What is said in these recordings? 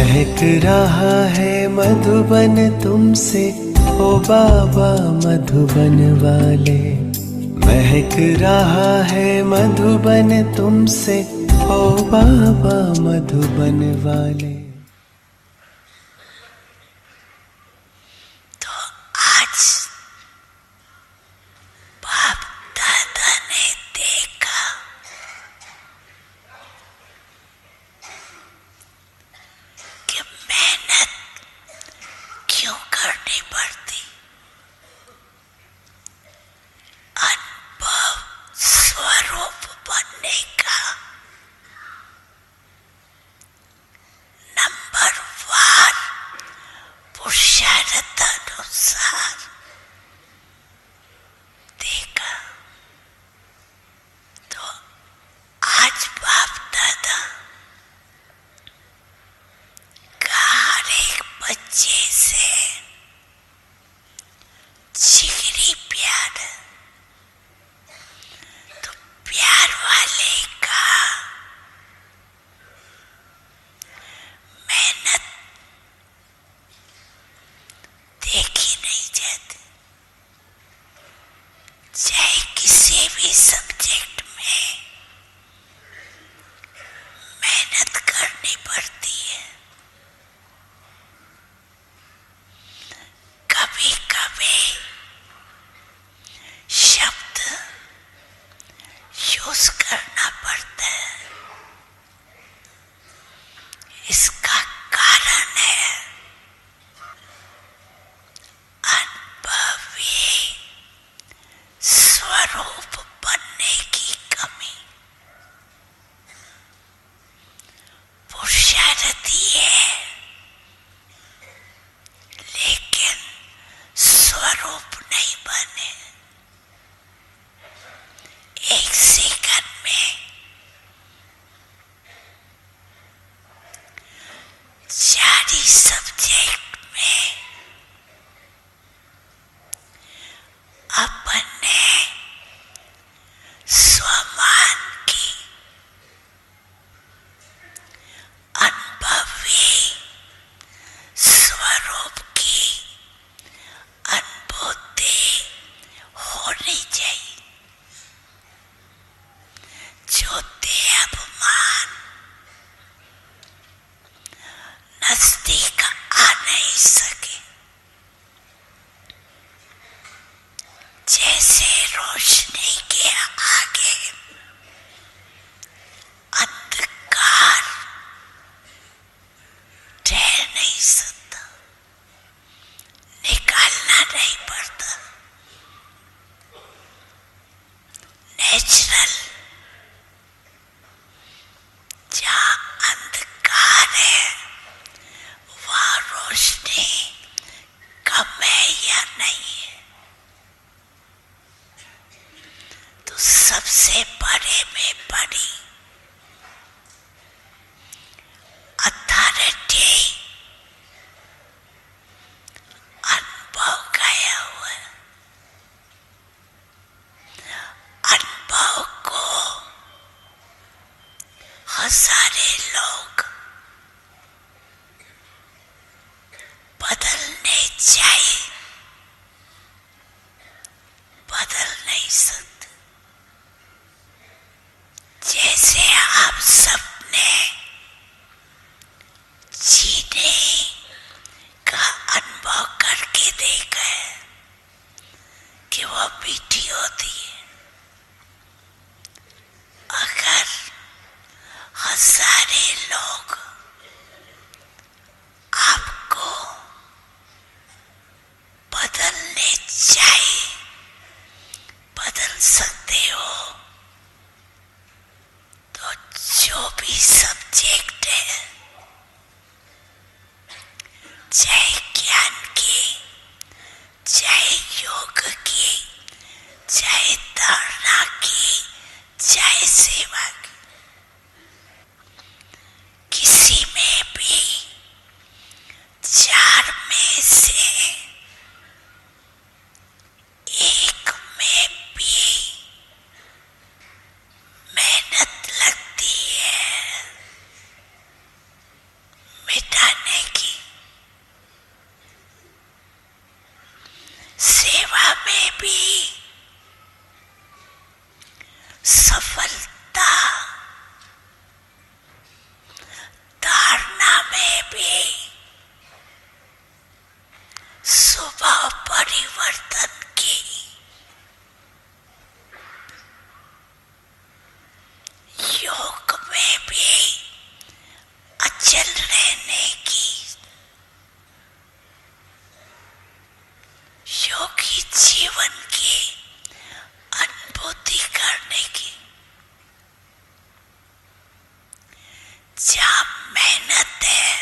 महक रहा है मधुबन तुमसे, ओ बाबा मधुबन वाले। महक रहा है मधुबन तुमसे, ओ बाबा मधुबन वाले। तो आज बाप दादा ने देखा कि मेहनत क्यों करनी पड़ती, अनुभव स्वरूप बनने का नंबर 1 पुरुषार्थ अनुसार देखा। तो आज बाप दादा का हर एक बच्चे से जिगरी प्यार, तो प्यार वाले का मेहनत देखी नहीं जाती। चाहे किसी भी सब्जेक्ट में मेहनत करनी पड़ती है। कभी कभी शब्द यूज करना पड़ता है। इसका कारण है अनुभवी स्वरूप बनने की कमी। पुरुषार्थ है लेकिन स्वरूप नहीं बने। एक सेकंड में 4 सब्जेक्ट में अपने स्वमान की अनुभवी स्वरूप की अनुभूति होनी चाहिए। जो देहाभिमान नजदीक आ नहीं सके, जैसे रोशनी के आगे अंधकार ठहर नहीं सकता, निकालना नहीं पड़ता। नेचुरल जहाँ अंधकार है वहाँ रोशनी कम है या नहीं है। तो सबसे बड़े में बड़ी अथॉरिटी अनुभव गया हुआ है। अनुभव को हजारे लोग बदलने चाहिए, बदल नहीं सकते। जैसे आप सबने जीने का अनुभव करके देखा है कि वो मीठी होती है। अगर हजारे लोग आपको बदलने चाहिए, बदल सकते हो। तो जो भी सब्जेक्ट है, चाहे ज्ञान की, चाहे योग की, चाहे धारणा की, चाहे सेवा की, किसी में भी 4 में से एक में भी मेहनत लगती है। मिटाने भी स्वभाव परिवर्तन की, योग में भी अचल रहने की, योगी जीवन की अनुभूति करने की, जहाँ मेहनत है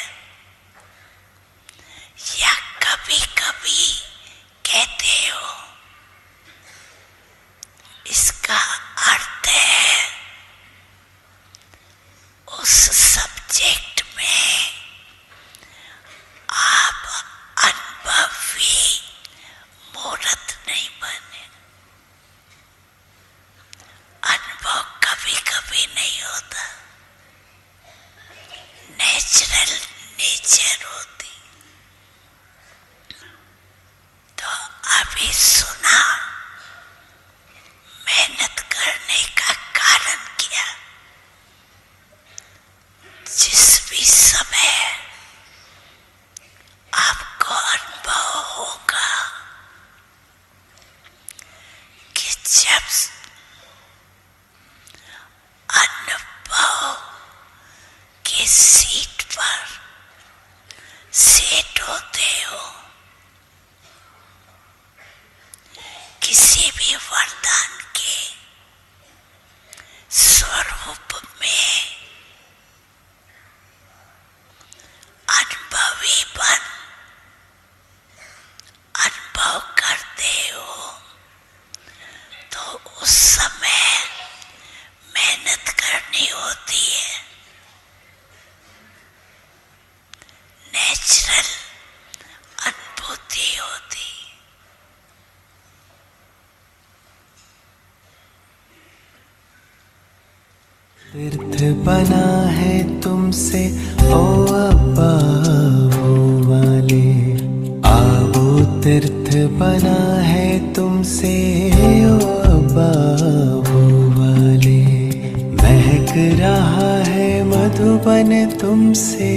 या कभी कभी कहते हो, इसका अर्थ है उस सब्जेक्ट में आप अनुभवी मूर्त नहीं बने। अनुभव कभी कभी नहीं होता, नेचुरल नेचर होती। तो अभी सुना मेहनत करने का कारण क्या। जिस भी समय आपको अनुभव होगा कि जब अनुभव की सीट पर सेट होते हो, किसी भी वरदान के स्वरूप में अनुभवी बन अनुभव करते हो, तो उस समय मेहनत करनी होती है। नेचुरल अनुभूति होती। तीर्थ बना है तुमसे ओ अब्बा वो वाले, आवो तीर्थ बना है तुमसे ओ अब्बा वो वाले, महक रहा है मधुबन तुमसे।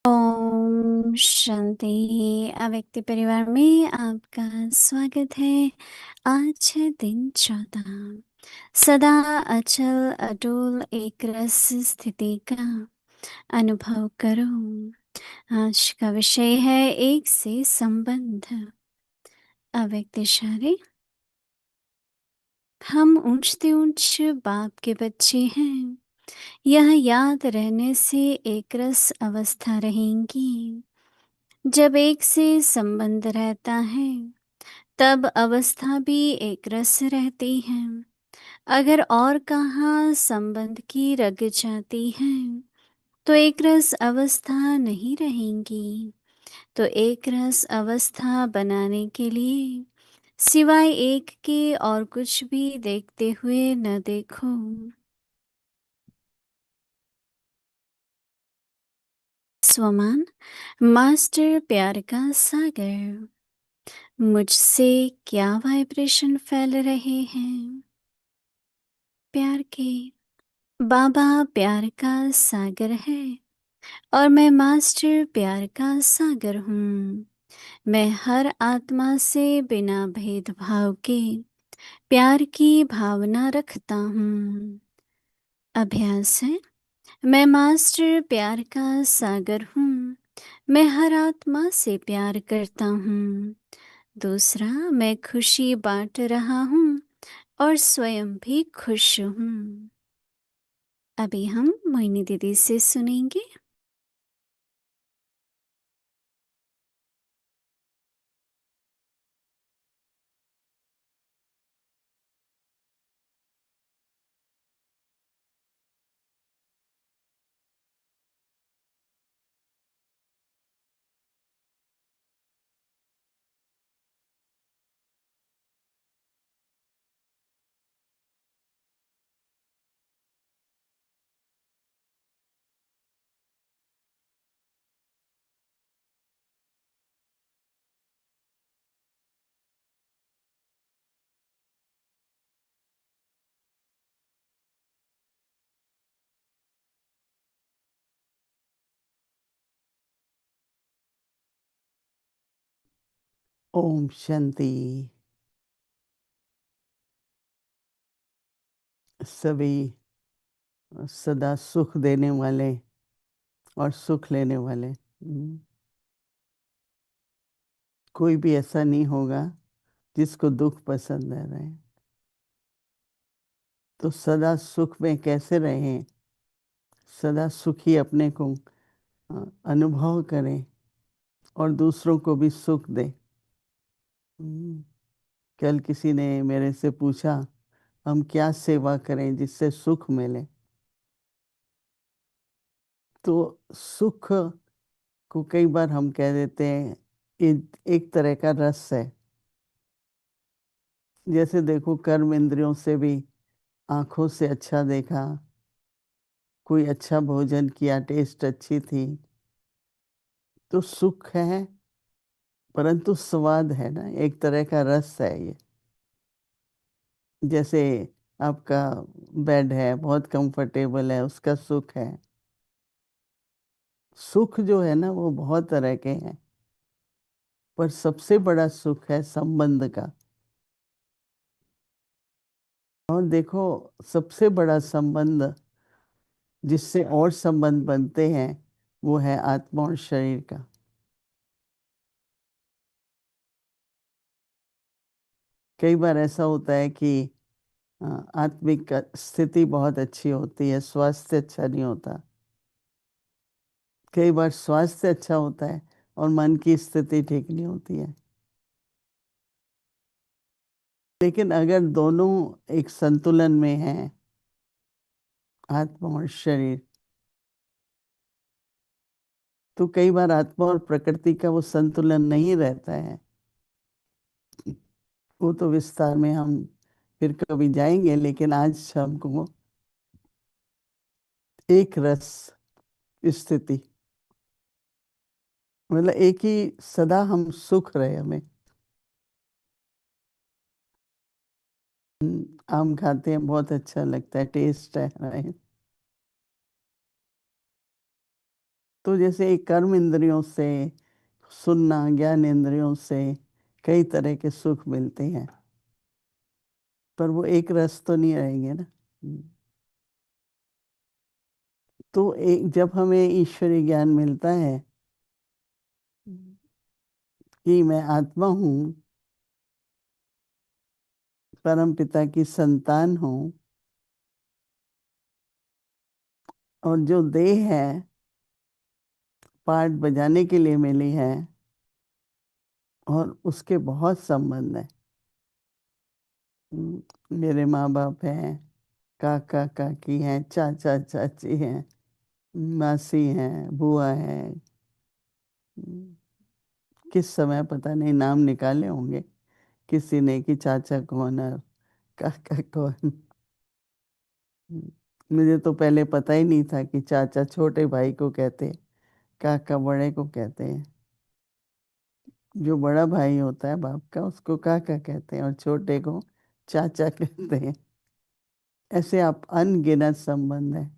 ओम शांति। अव्यक्ति परिवार में आपका स्वागत है। आज है दिन 14। सदा अचल अटूल एक रस स्थिति का अनुभव करो। आज का विषय है एक से संबंध। अव्यक्त इशारे। हम ऊंचते ऊंच बाप के बच्चे हैं। यह याद रहने से एक रस अवस्था रहेंगी। जब एक से संबंध रहता है तब अवस्था भी एक रस रहती है। अगर और कहाँ संबंध की रग जाती है तो एक रस अवस्था नहीं रहेंगी। तो एक रस अवस्था बनाने के लिए सिवाय एक के और कुछ भी देखते हुए न देखो। स्वमान मास्टर प्यार का सागर, मुझसे क्या वाइब्रेशन फैल रहे हैं प्यार के। बाबा प्यार का सागर है और मैं मास्टर प्यार का सागर हूँ। मैं हर आत्मा से बिना भेदभाव के प्यार की भावना रखता हूँ। अभ्यास है, मैं मास्टर प्यार का सागर हूँ। मैं हर आत्मा से प्यार करता हूँ। दूसरा, मैं खुशी बांट रहा हूँ और स्वयं भी खुश हूँ। अभी हम मोहिनी दीदी से सुनेंगे। ओम शांति। सभी सदा सुख देने वाले और सुख लेने वाले, कोई भी ऐसा नहीं होगा जिसको दुख पसंद है रहे। तो सदा सुख में कैसे रहें, सदा सुखी अपने को अनुभव करें और दूसरों को भी सुख दें। कल किसी ने मेरे से पूछा, हम क्या सेवा करें जिससे सुख मिले। तो सुख को कई बार हम कह देते हैं एक तरह का रस है। जैसे देखो, कर्म इंद्रियों से भी आंखों से अच्छा देखा, कोई अच्छा भोजन किया, टेस्ट अच्छी थी, तो सुख है। परंतु स्वाद है ना, एक तरह का रस है ये। जैसे आपका बेड है, बहुत कंफर्टेबल है, उसका सुख है। सुख जो है ना, वो बहुत तरह के हैं, पर सबसे बड़ा सुख है संबंध का। और देखो, सबसे बड़ा संबंध जिससे और संबंध बनते हैं वो है आत्मा और शरीर का। कई बार ऐसा होता है कि आत्मिक स्थिति बहुत अच्छी होती है, स्वास्थ्य अच्छा नहीं होता। कई बार स्वास्थ्य अच्छा होता है और मन की स्थिति ठीक नहीं होती है। लेकिन अगर दोनों एक संतुलन में हैं, आत्मा और शरीर, तो कई बार आत्मा और प्रकृति का वो संतुलन नहीं रहता है। वो तो विस्तार में हम फिर कभी जाएंगे, लेकिन आज हमको एक रस स्थिति, मतलब एक ही सदा हम सुख रहे। हमें आम खाते हैं, बहुत अच्छा लगता है, टेस्ट है right? तो जैसे एक कर्म इंद्रियों से सुनना, ज्ञान इंद्रियों से कई तरह के सुख मिलते हैं, पर वो एक रस तो नहीं रहेंगे ना। तो एक जब हमें ईश्वरीय ज्ञान मिलता है कि मैं आत्मा हूँ, परम पिता की संतान हूँ, और जो देह है पार्ट बजाने के लिए मिली है, और उसके बहुत संबंध है। मेरे माँ बाप हैं, काका काकी हैं, चाचा चाची हैं, मासी हैं, बुआ हैं, किस समय पता नहीं नाम निकाले होंगे, किसी ने कि चाचा कौन और काका कौन। मुझे तो पहले पता ही नहीं था कि चाचा छोटे भाई को कहते हैं, काका बड़े को कहते हैं। जो बड़ा भाई होता है बाप का उसको काका कहते हैं और छोटे को चाचा कहते हैं। ऐसे आप अनगिनत संबंध है।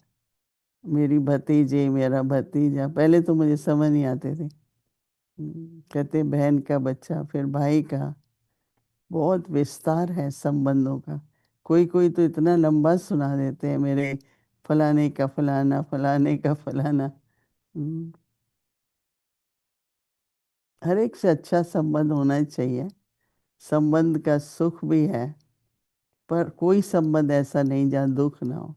मेरी भतीजे, मेरा भतीजा, पहले तो मुझे समझ नहीं आते थे। कहते बहन का बच्चा, फिर भाई का। बहुत विस्तार है संबंधों का। कोई कोई तो इतना लंबा सुना देते हैं, मेरे फलाने का फलाना, फलाने का फलाना। हम्म, हर एक से अच्छा संबंध होना ही चाहिए। संबंध का सुख भी है, पर कोई संबंध ऐसा नहीं जहाँ दुख ना हो,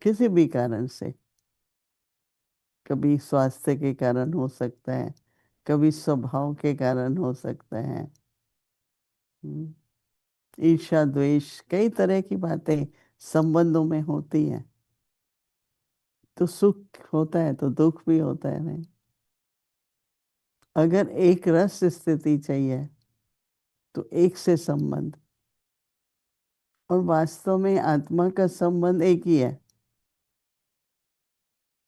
किसी भी कारण से। कभी स्वास्थ्य के कारण हो सकता है, कभी स्वभाव के कारण हो सकता है। हम्म, ईर्ष्या द्वेष कई तरह की बातें संबंधों में होती हैं। तो सुख होता है तो दुख भी होता है। नहीं, अगर एक रस स्थिति चाहिए तो एक से संबंध। और वास्तव में आत्मा का संबंध एक ही है।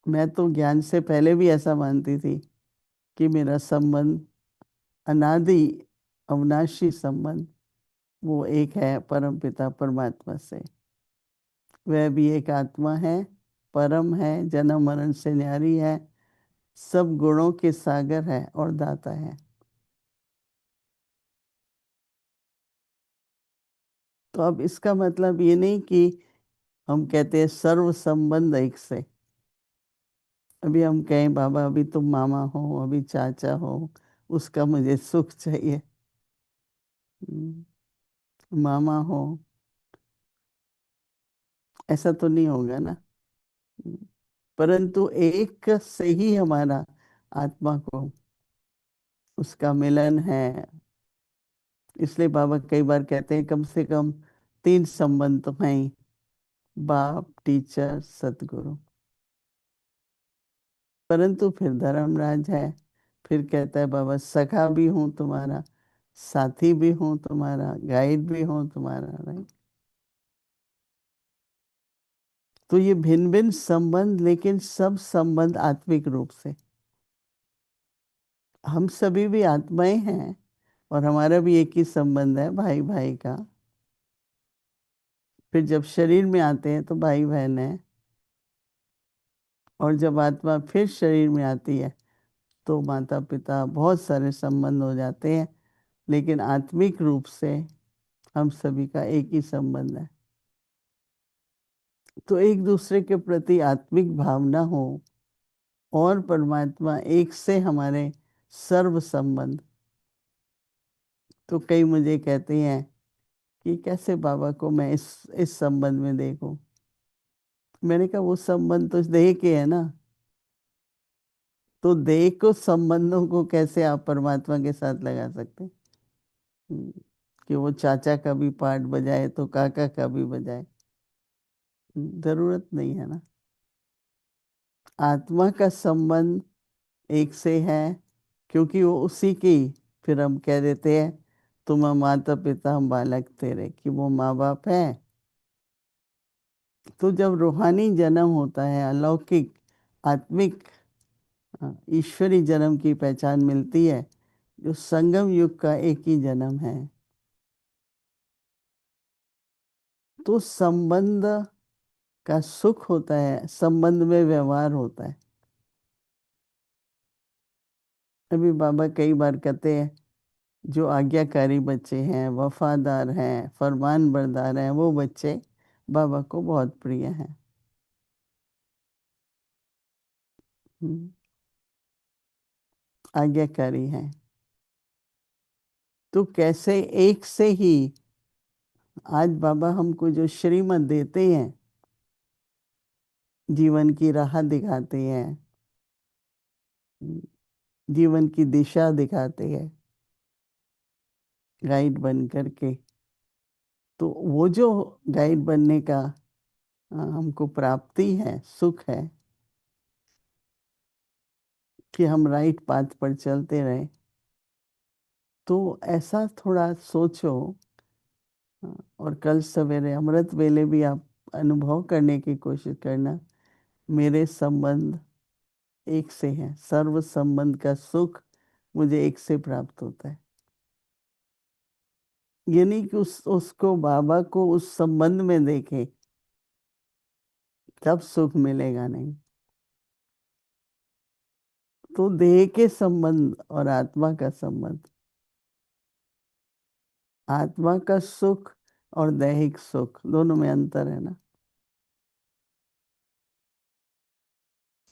मैं तो ज्ञान से पहले भी ऐसा मानती थी कि मेरा संबंध अनादि अविनाशी संबंध वो एक है परम पिता परमात्मा से। वह भी एक आत्मा है, परम है, जन्म मरण से न्यारी है, सब गुणों के सागर है और दाता है। तो अब इसका मतलब ये नहीं कि हम कहते हैं सर्व संबंध एक से। अभी हम कहें बाबा अभी तुम मामा हो, अभी चाचा हो, उसका मुझे सुख चाहिए। मामा हो ऐसा तो नहीं होगा ना। परंतु एक से ही हमारा आत्मा को उसका मिलन है। इसलिए बाबा कई बार कहते हैं कम से कम 3 संबंध तो हैं ही, बाप, टीचर, सतगुरु। परंतु फिर धर्मराज है, फिर कहता है बाबा सखा भी हूं तुम्हारा, साथी भी हूं तुम्हारा, गाइड भी हूं तुम्हारा। राइट। तो ये भिन्न भिन्न संबंध, लेकिन सब संबंध आत्मिक रूप से। हम सभी भी आत्माएं हैं और हमारा भी एक ही संबंध है भाई भाई का। फिर जब शरीर में आते हैं तो भाई बहन है, और जब आत्मा फिर शरीर में आती है तो माता पिता, बहुत सारे संबंध हो जाते हैं। लेकिन आत्मिक रूप से हम सभी का एक ही संबंध है। तो एक दूसरे के प्रति आत्मिक भावना हो और परमात्मा एक से हमारे सर्व संबंध। तो कई मुझे कहते हैं कि कैसे बाबा को मैं इस संबंध में देखूं। मैंने कहा वो संबंध तो देह के है ना। तो देह को संबंधों को कैसे आप परमात्मा के साथ लगा सकते हैं? कि वो चाचा का भी पार्ट बजाए तो काका का भी बजाए, जरूरत नहीं है ना। आत्मा का संबंध एक से है, क्योंकि वो उसी की। फिर हम कह देते हैं तुम माता पिता हम बालक तेरे, कि वो माँ बाप है। तो जब रूहानी जन्म होता है, अलौकिक आत्मिक ईश्वरी जन्म की पहचान मिलती है, जो संगम युग का एक ही जन्म है, तो संबंध का सुख होता है, संबंध में व्यवहार होता है। अभी बाबा कई बार कहते हैं जो आज्ञाकारी बच्चे हैं, वफादार हैं, फरमान बरदार हैं, वो बच्चे बाबा को बहुत प्रिय हैं। आज्ञाकारी हैं। तो कैसे एक से ही आज बाबा हमको जो श्रीमत देते हैं, जीवन की राह दिखाते हैं, जीवन की दिशा दिखाते हैं गाइड बन करके। तो वो जो गाइड बनने का हमको प्राप्ति है, सुख है, कि हम राइट पाथ पर चलते रहे। तो ऐसा थोड़ा सोचो। और कल सवेरे अमृत वेले भी आप अनुभव करने की कोशिश करना, मेरे संबंध एक से हैं, सर्व संबंध का सुख मुझे एक से प्राप्त होता है। यानी कि उसको, बाबा को उस संबंध में देखें, तब सुख मिलेगा नहीं। तो देह के संबंध और आत्मा का संबंध, आत्मा का सुख और दैहिक सुख दोनों में अंतर है ना।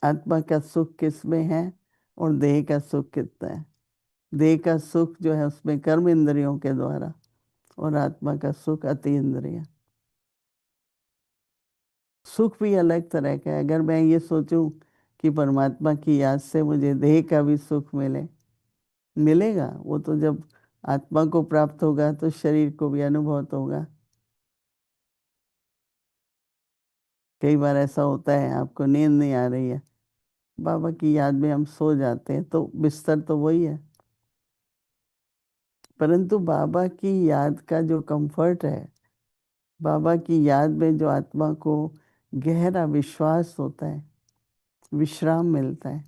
आत्मा का सुख किस में है और देह का सुख कितना है। देह का सुख जो है उसमें कर्म इंद्रियों के द्वारा, और आत्मा का सुख अति इंद्रिय। सुख भी अलग तरह का है। अगर मैं ये सोचूं कि परमात्मा की याद से मुझे देह का भी सुख मिलेगा, वो तो जब आत्मा को प्राप्त होगा तो शरीर को भी अनुभव तो होगा। कई बार ऐसा होता है, आपको नींद नहीं आ रही है, बाबा की याद में हम सो जाते हैं, तो बिस्तर तो वही है, परंतु बाबा की याद का जो कंफर्ट है, बाबा की याद में जो आत्मा को गहरा विश्वास होता है, विश्राम मिलता है,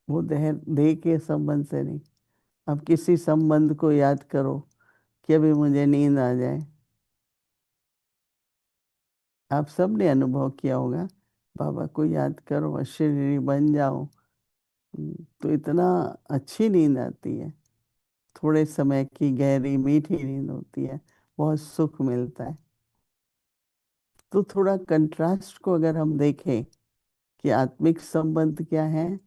वो देह के संबंध से नहीं। अब किसी संबंध को याद करो कि अभी मुझे नींद आ जाए, आप सब ने अनुभव किया होगा। बाबा को याद करो, अशरीरी बन जाओ, तो इतना अच्छी नींद आती है। थोड़े समय की गहरी मीठी नींद होती है, बहुत सुख मिलता है। तो थोड़ा कंट्रास्ट को अगर हम देखें कि आत्मिक संबंध क्या है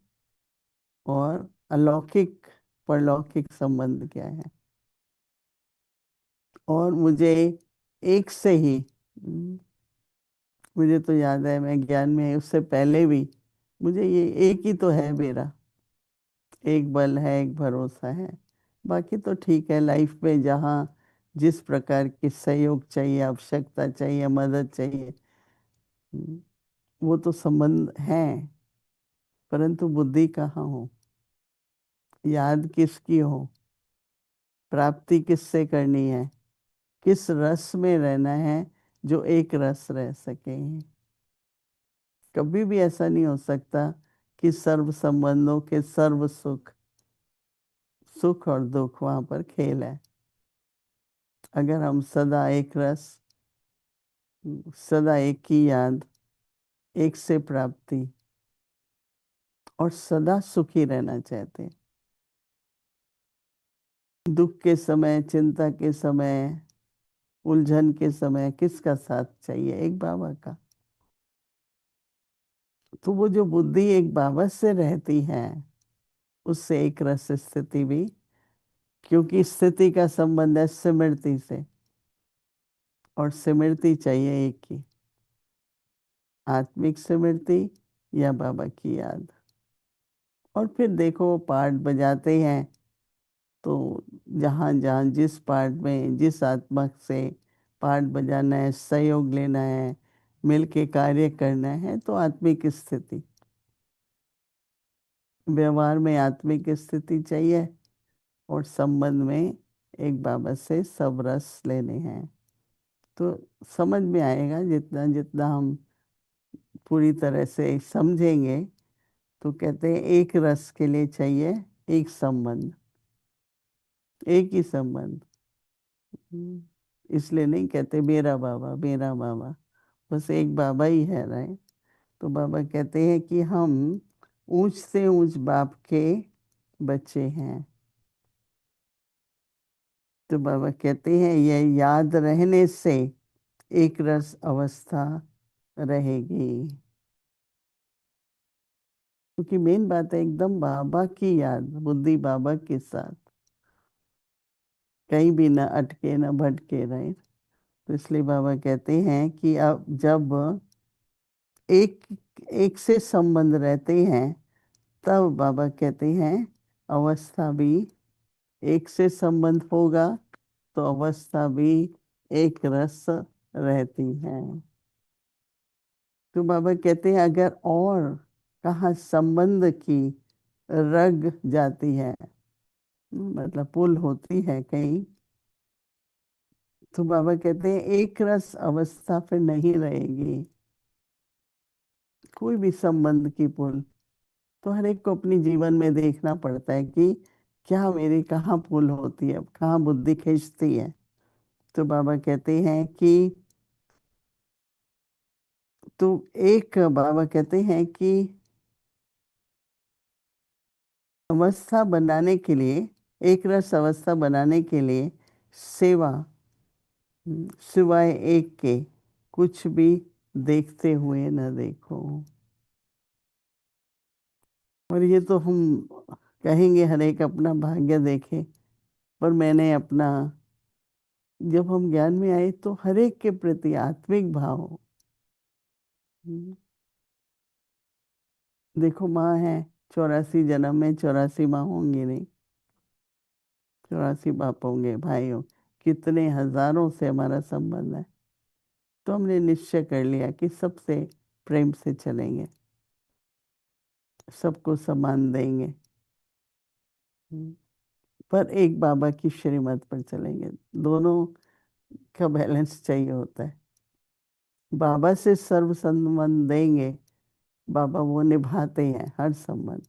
और अलौकिक परलौकिक संबंध क्या है। और मुझे एक से ही, मुझे तो याद है, मैं ज्ञान में उससे पहले भी मुझे ये एक ही तो है मेरा, एक बल है, एक भरोसा है। बाकी तो ठीक है, लाइफ में जहाँ जिस प्रकार की सहयोग चाहिए, आवश्यकता चाहिए, मदद चाहिए, वो तो संबंध है, परंतु बुद्धि कहाँ हो, याद किसकी हो, प्राप्ति किससे करनी है, किस रस में रहना है, जो एक रस रह सके। कभी भी ऐसा नहीं हो सकता कि सर्व संबंधों के सर्व सुख, सुख और दुख वहां पर खेल है। अगर हम सदा एक रस, सदा एक की याद, एक से प्राप्ति और सदा सुखी रहना चाहते हैं, दुख के समय, चिंता के समय, उलझन के समय किसका साथ चाहिए, एक बाबा का। तो वो जो बुद्धि एक बाबा से रहती है, उससे एक रस स्थिति भी, क्योंकि स्थिति का संबंध है स्मृति से, और स्मृति चाहिए एक की, आत्मिक स्मृति या बाबा की याद। और फिर देखो, पार्ट बजाते हैं तो जहाँ जहाँ जिस पार्ट में जिस आत्मा से पार्ट बजाना है, सहयोग लेना है, मिल के कार्य करना है, तो आत्मिक स्थिति, व्यवहार में आत्मिक स्थिति चाहिए, और संबंध में एक बाबा से सब रस लेने हैं। तो समझ में आएगा, जितना जितना हम पूरी तरह से समझेंगे। तो कहते हैं एक रस के लिए चाहिए एक संबंध, एक ही संबंध। इसलिए नहीं कहते मेरा बाबा मेरा बाबा, बस एक बाबा ही है रहे। तो बाबा कहते हैं कि हम ऊंच से ऊंच बाप के बच्चे हैं। तो बाबा कहते हैं यह याद रहने से एक रस अवस्था रहेगी। क्योंकि मेन बात है एकदम बाबा की याद, बुद्धि बाबा के साथ, कहीं भी ना अटके ना भटके रहे। तो इसलिए बाबा कहते हैं कि अब जब एक एक से संबंध रहते हैं, तब बाबा कहते हैं अवस्था भी, एक से संबंध होगा तो अवस्था भी एक रस रहती है। तो बाबा कहते हैं अगर और कहाँ संबंध की रग जाती है, मतलब पुल होती है कहीं, तो बाबा कहते हैं एक रस अवस्था फिर नहीं रहेगी, कोई भी संबंध की पुल। तो हर एक को अपनी जीवन में देखना पड़ता है कि क्या मेरी कहाँ पुल होती है, कहाँ बुद्धि खींचती है। तो बाबा कहते हैं कि तो एक बाबा कहते हैं कि अवस्था बनाने के लिए, एक रस अवस्था बनाने के लिए सेवा सिवाय एक के कुछ भी देखते हुए न देखो। और ये तो हम कहेंगे हर एक अपना भाग्य देखे, पर मैंने अपना, जब हम ज्ञान में आए तो हर एक के प्रति आत्मिक भाव। देखो माँ है, 84 जन्म में 84 माँ होंगी नहीं, 84 बाप होंगे, भाई हो, कितने हजारों से हमारा संबंध है। तो हमने निश्चय कर लिया कि सबसे प्रेम से चलेंगे, सबको सम्मान देंगे, पर एक बाबा की श्रीमत पर चलेंगे। दोनों का बैलेंस चाहिए होता है। बाबा से सर्व संबंध देंगे, बाबा वो निभाते हैं हर संबंध,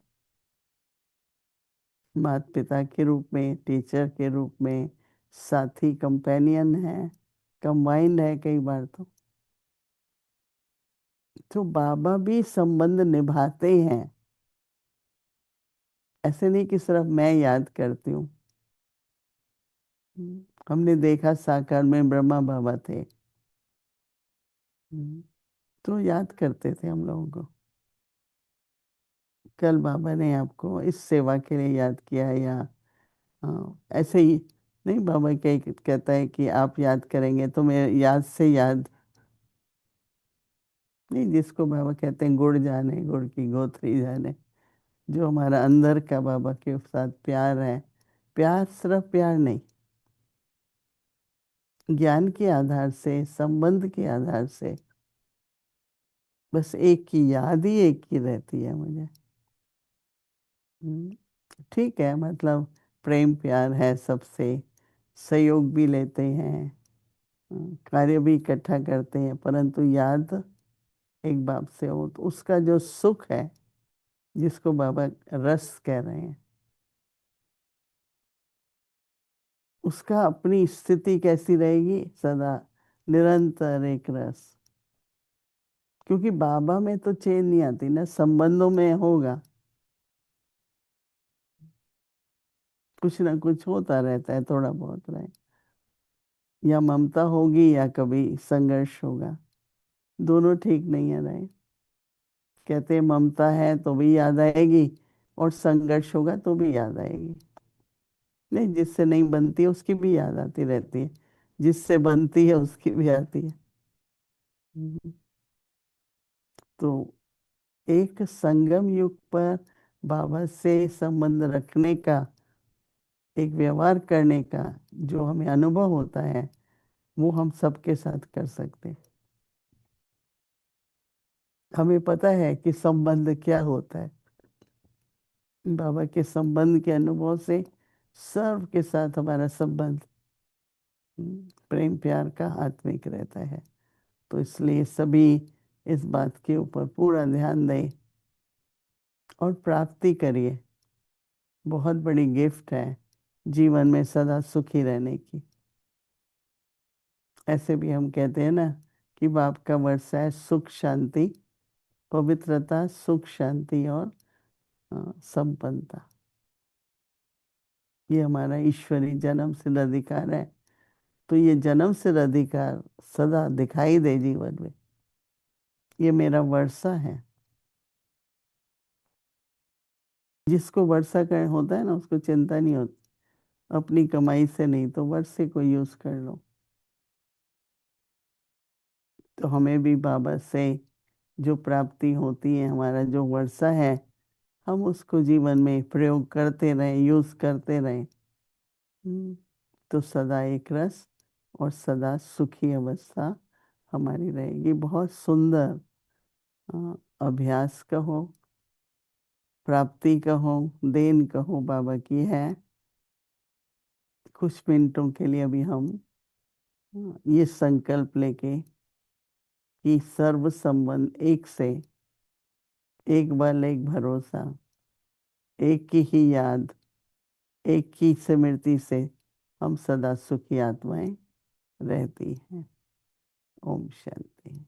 माता पिता के रूप में, टीचर के रूप में, साथी कंपेनियन है, कंबाइंड है कई बार। तो बाबा भी संबंध निभाते हैं, ऐसे नहीं कि सिर्फ मैं याद करती हूँ। हमने देखा साकार में ब्रह्मा बाबा थे, तो याद करते थे हम लोगों को। कल बाबा ने आपको इस सेवा के लिए याद किया है, या ऐसे ही नहीं। बाबा कहता है कि आप याद करेंगे तो मेरे याद से याद नहीं, जिसको बाबा कहते हैं गुड़ जाने, गुड़ की गोथरी जाने, जो हमारा अंदर का बाबा के साथ प्यार है। प्यार सिर्फ प्यार नहीं, ज्ञान के आधार से, संबंध के आधार से, बस एक की याद ही एक की रहती है मुझे। ठीक है, मतलब प्रेम प्यार है सबसे, सहयोग भी लेते हैं, कार्य भी इकट्ठा करते हैं, परंतु याद एक बाप से हो तो उसका जो सुख है, जिसको बाबा रस कह रहे हैं, उसका अपनी स्थिति कैसी रहेगी, सदा निरंतर एक रस। क्योंकि बाबा में तो चेन नहीं आती ना, संबंधों में होगा, कुछ ना कुछ होता रहता है, थोड़ा बहुत रहे, या ममता होगी या कभी संघर्ष होगा, दोनों ठीक नहीं है रहे। कहते हैं ममता है तो भी याद आएगी, और संघर्ष होगा तो भी याद आएगी। नहीं, जिससे नहीं बनती है उसकी भी याद आती रहती है, जिससे बनती है उसकी भी आती है। तो एक संगम युग पर बाबा से संबंध रखने का, एक व्यवहार करने का जो हमें अनुभव होता है, वो हम सबके साथ कर सकते हैं। हमें पता है कि संबंध क्या होता है। बाबा के संबंध के अनुभव से सर्व के साथ हमारा संबंध प्रेम प्यार का आत्मिक रहता है। तो इसलिए सभी इस बात के ऊपर पूरा ध्यान दें और प्राप्ति करिए। बहुत बड़ी गिफ्ट है जीवन में सदा सुखी रहने की। ऐसे भी हम कहते हैं ना कि बाप का वर्षा है सुख शांति, पवित्रता, सुख शांति और संपन्नता। ये हमारा ईश्वरी जन्म सिद्ध अधिकार है। तो ये जन्म सिद्ध अधिकार सदा दिखाई दे जीवन में, ये मेरा वर्षा है। जिसको वर्षा का होता है ना, उसको चिंता नहीं होती, अपनी कमाई से नहीं तो वर्षे को यूज कर लो। तो हमें भी बाबा से जो प्राप्ति होती है, हमारा जो वर्षा है, हम उसको जीवन में प्रयोग करते रहें, यूज करते रहें। तो सदा एक रस और सदा सुखी अवस्था हमारी रहेगी। बहुत सुंदर अभ्यास कहो, प्राप्ति कहो, देन कहो, बाबा की है। कुछ मिनटों के लिए अभी हम ये संकल्प लेके कि सर्व संबंध एक से, एक बल एक भरोसा, एक की ही याद, एक की स्मृति से हम सदा सुखी आत्माएं रहती हैं। ओम शांति।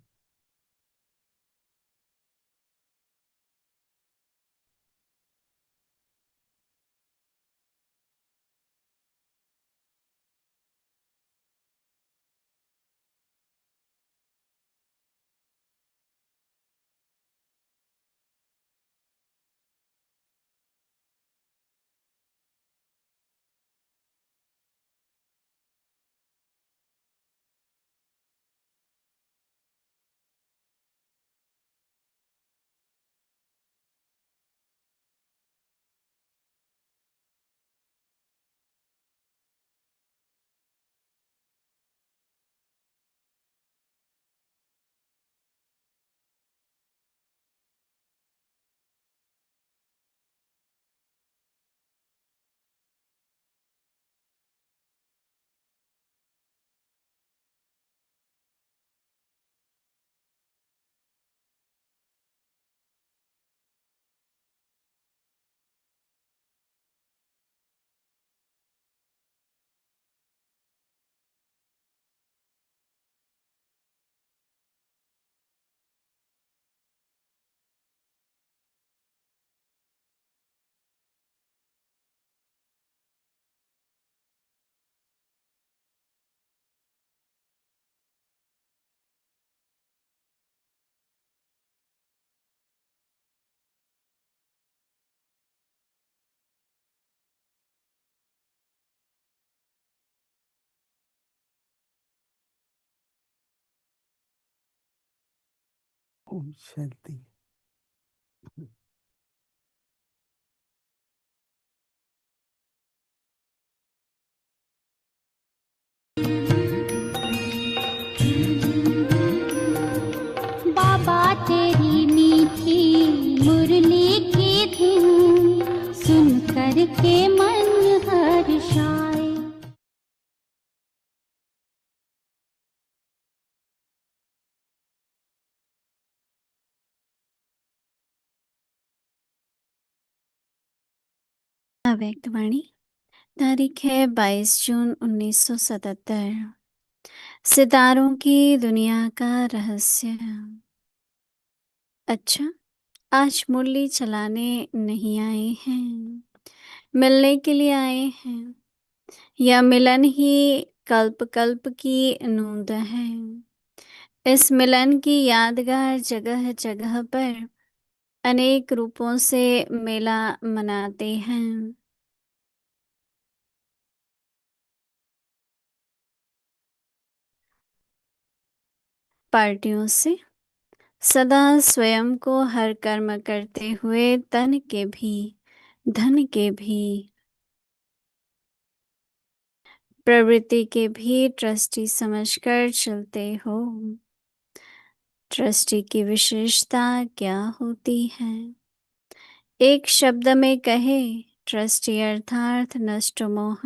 ओम शांति। बाबा तेरी मीठी मुरली की धुन सुन कर के मन हर्षाए। अव्यक्त वाणी, तारीख है 22 जून 1977। सितारों की दुनिया का रहस्य। अच्छा, आज मुरली चलाने नहीं आए हैं, मिलने के लिए आए हैं। यह मिलन ही कल्प कल्प की नूंद है। इस मिलन की यादगार जगह जगह पर अनेक रूपों से मेला मनाते हैं। पार्टियों से सदा स्वयं को हर कर्म करते हुए तन के भी धन के भी प्रवृत्ति के भी ट्रस्टी समझकर चलते हो। ट्रस्टी की विशेषता क्या होती है? एक शब्द में कहे, ट्रस्टी अर्थात नष्ट मोह।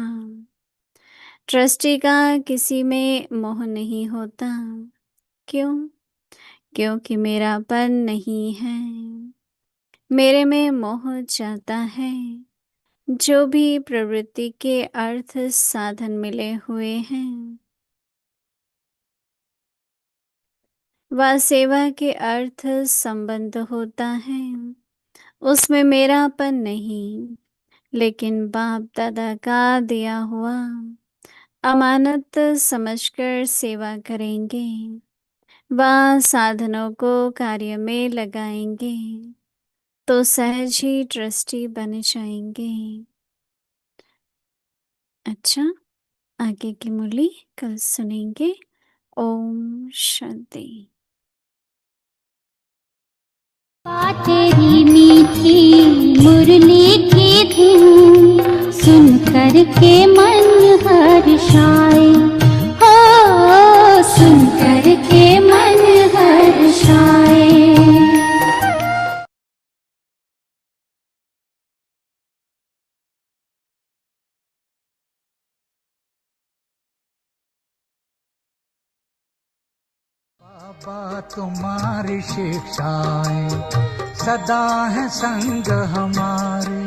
ट्रस्टी का किसी में मोह नहीं होता। क्यों? क्योंकि मेरापन नहीं है। मेरे में मोह जाता है। जो भी प्रवृत्ति के अर्थ साधन मिले हुए हैं, वह सेवा के अर्थ संबंध होता है। उसमें मेरापन नहीं, लेकिन बाप दादा का दिया हुआ अमानत समझकर सेवा करेंगे। वह साधनों को कार्य में लगाएंगे तो सहज ही ट्रस्टी बन जाएंगे। अच्छा, आगे की मुरली कल सुनेंगे। ओम शांति। तेरी मीठी मुरली की धुन सुन कर के मन हर्षाए। हो सुन कर के मन हर्षाए। बाबा तुम्हारी शिक्षाएं सदा है संग हमारे,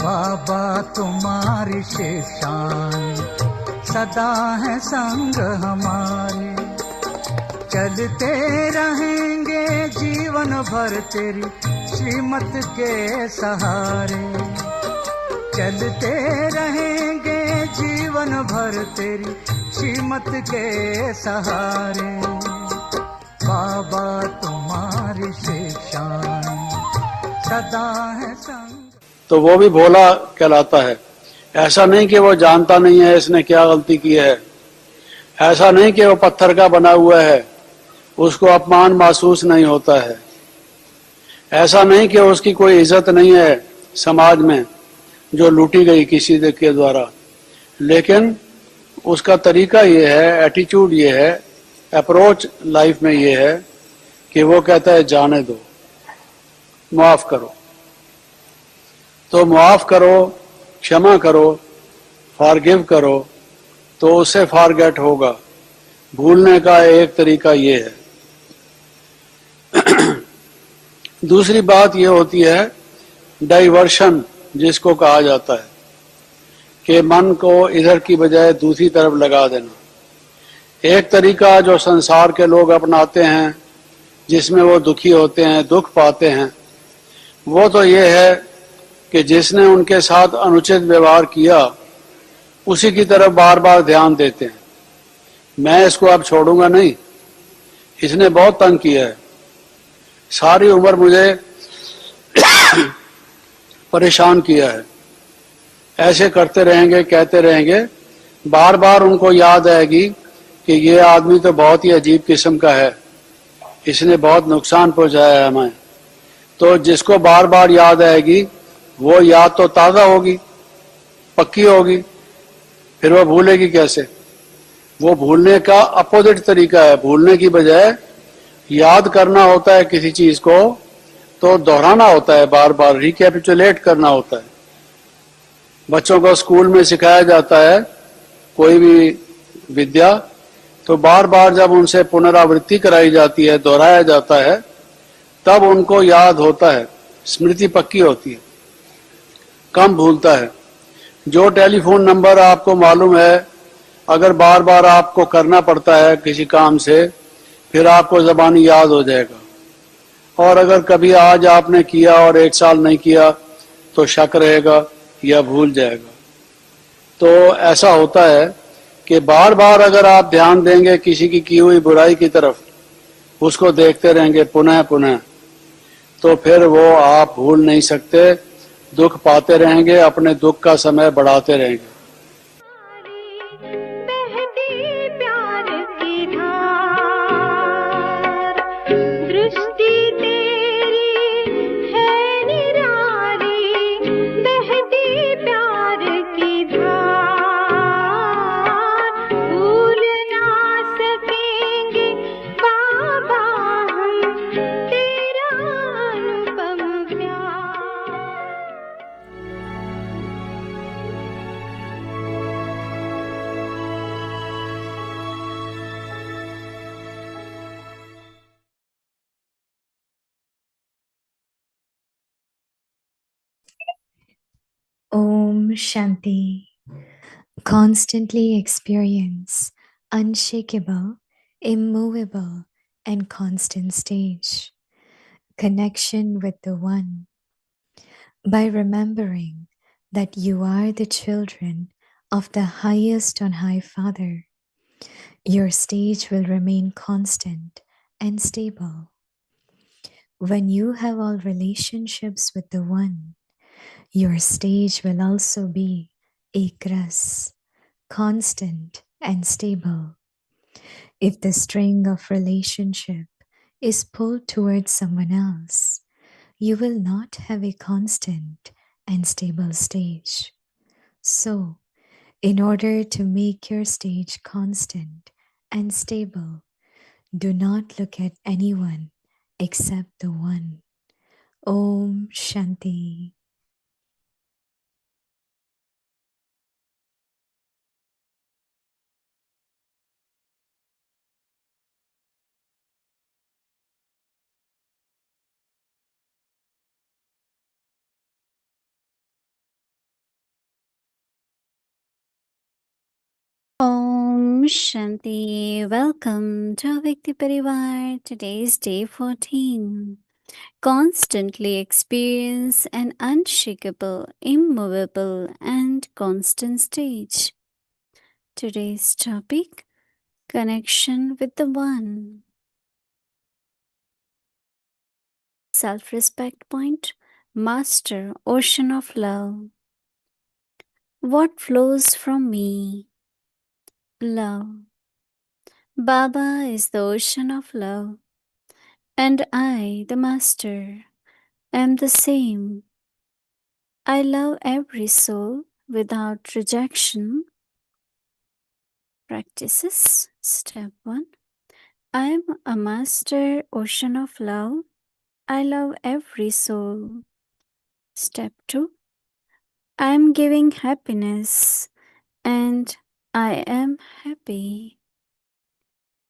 बाबा तुम्हारी शिक्षाएं सदा है संग हमारे, चलते रहेंगे जीवन भर तेरी श्रीमत के सहारे, चलते रहेंगे जीवन भर तेरी श्रीमत के सहारे, बाबा तुम्हारी शिक्षाएं सदा है संग। तो वो भी भोला कहलाता है। ऐसा नहीं कि वो जानता नहीं है इसने क्या गलती की है, ऐसा नहीं कि वो पत्थर का बना हुआ है उसको अपमान महसूस नहीं होता है, ऐसा नहीं कि उसकी कोई इज्जत नहीं है समाज में जो लूटी गई किसी के द्वारा, लेकिन उसका तरीका ये है, एटीट्यूड ये है, अप्रोच लाइफ में ये है कि वो कहता है जाने दो, माफ करो। तो माफ करो, क्षमा करो, फॉरगिव करो, तो उससे फॉरगेट होगा। भूलने का एक तरीका ये है। दूसरी बात ये होती है डाइवर्शन, जिसको कहा जाता है कि मन को इधर की बजाय दूसरी तरफ लगा देना। एक तरीका जो संसार के लोग अपनाते हैं जिसमें वो दुखी होते हैं, दुख पाते हैं, वो तो ये है कि जिसने उनके साथ अनुचित व्यवहार किया उसी की तरफ बार बार ध्यान देते हैं। मैं इसको अब छोड़ूंगा नहीं, इसने बहुत तंग किया है, सारी उम्र मुझे परेशान किया है। ऐसे करते रहेंगे, कहते रहेंगे, बार बार उनको याद आएगी कि ये आदमी तो बहुत ही अजीब किस्म का है, इसने बहुत नुकसान पहुंचाया है हमें। तो जिसको बार बार याद आएगी वो याद तो ताज़ा होगी, पक्की होगी, फिर वो भूलेगी कैसे? वो भूलने का अपोजिट तरीका है। भूलने की बजाय याद करना होता है किसी चीज को, तो दोहराना होता है, बार बार रिकैपिचुलेट करना होता है। बच्चों को स्कूल में सिखाया जाता है कोई भी विद्या, तो बार बार जब उनसे पुनरावृत्ति कराई जाती है, दोहराया जाता है, तब उनको याद होता है, स्मृति पक्की होती है, कम भूलता है। जो टेलीफोन नंबर आपको मालूम है, अगर बार बार आपको करना पड़ता है किसी काम से, फिर आपको ज़बानी याद हो जाएगा। और अगर कभी आज आपने किया और 1 साल नहीं किया तो शक रहेगा या भूल जाएगा। तो ऐसा होता है कि बार बार अगर आप ध्यान देंगे किसी की हुई बुराई की तरफ, उसको देखते रहेंगे पुनः पुनः, तो फिर वो आप भूल नहीं सकते, दुख पाते रहेंगे, अपने दुख का समय बढ़ाते रहेंगे। Om Shanti. Constantly experience unshakable, immovable, and constant stage. Connection with the One. By remembering that you are the children of the highest on high Father, your stage will remain constant and stable. When you have all relationships with the One, your stage will also be ekras, constant and stable. If the string of relationship is pulled towards someone else, you will not have a constant and stable stage. So, in order to make your stage constant and stable, do not look at anyone except the One. Om Shanti. Shanti. Welcome to Avyakti Parivar. Today is day 14. Constantly experience an unshakable, immovable, and constant stage. Today's topic: connection with the One. Self-respect point: Master, ocean of love. What flows from me? Love. Baba is the ocean of love, and I, the Master, am the same. I love every soul without rejection. Practices. Step 1. I am a master ocean of love. I love every soul. Step 2. I am giving happiness and I am happy.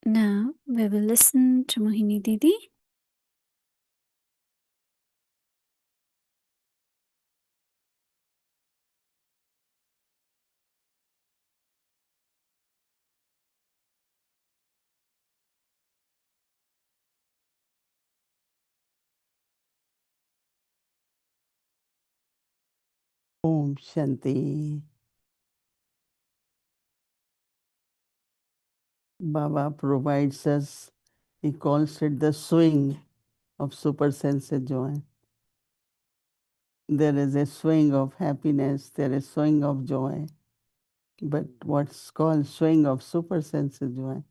Now we will listen to Mohini Didi. Om Shanti. Baba provides us, he calls it the swing of super sense joy. There is a swing of happiness, there is swing of joy, but what's called swing of super sense joy.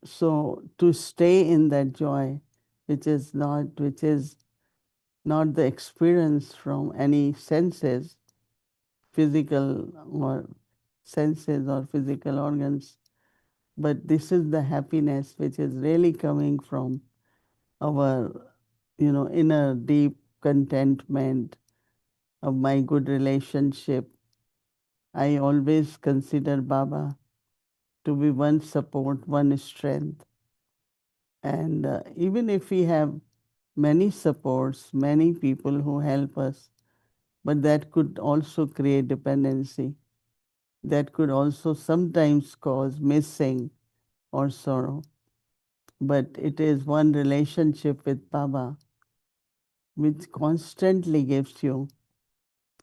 So to stay in that joy, which is not the experience from any senses, physical or senses or physical organs, but this is the happiness which is really coming from our inner deep contentment of my good relationship. I always consider Baba to be one support, one strength. And even if we have many supports, many people who help us, but that could also create dependency. That could also sometimes cause missing or sorrow. But it is one relationship with Baba which constantly gives you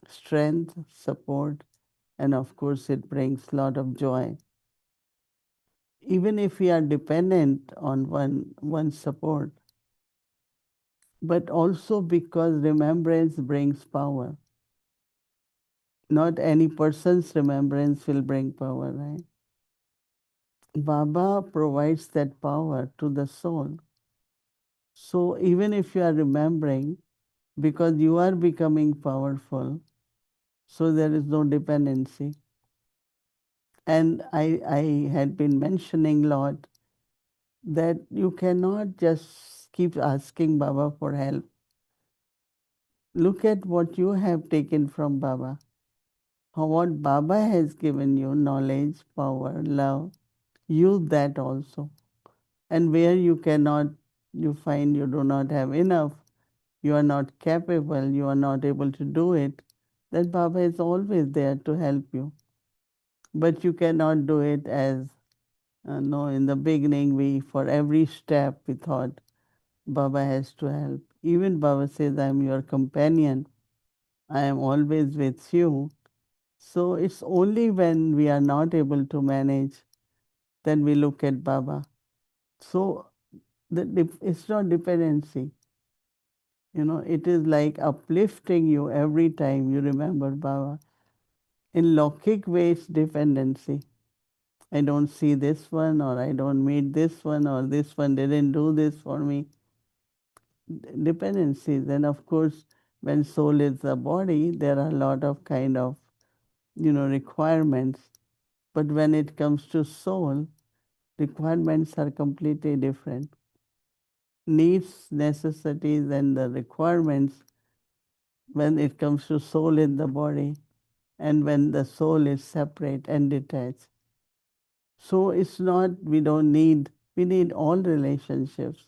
strength, support, and of course it brings a lot of joy. Even if we are dependent on one support, but also because remembrance brings power. Not any person's remembrance will bring power, right? Baba provides that power to the soul. So even if you are remembering, because you are becoming powerful, so there is no dependency. And I had been mentioning a lot that you cannot just keep asking Baba for help. Look at what you have taken from Baba. What Baba has given you, knowledge, power, love, use that also. And where you cannot, you find you do not have enough, you are not capable, you are not able to do it, then Baba is always there to help you. But you cannot do it as, no, in the beginning for every step we thought Baba has to help. Even Baba says, I am your companion, I am always with you. So it's only when we are not able to manage, then we look at Baba. So it's not dependency. It is like uplifting you every time you remember Baba. In Lokik way, it's dependency. I don't see this one, or I don't meet this one, or this one didn't do this for me. Dependency. Then, of course, when soul is the body, there are a lot of kind of, requirements. But when it comes to soul, requirements are completely different. Needs, necessities, and the requirements when it comes to soul in the body, and when the soul is separate and detached. So it's not, we need all relationships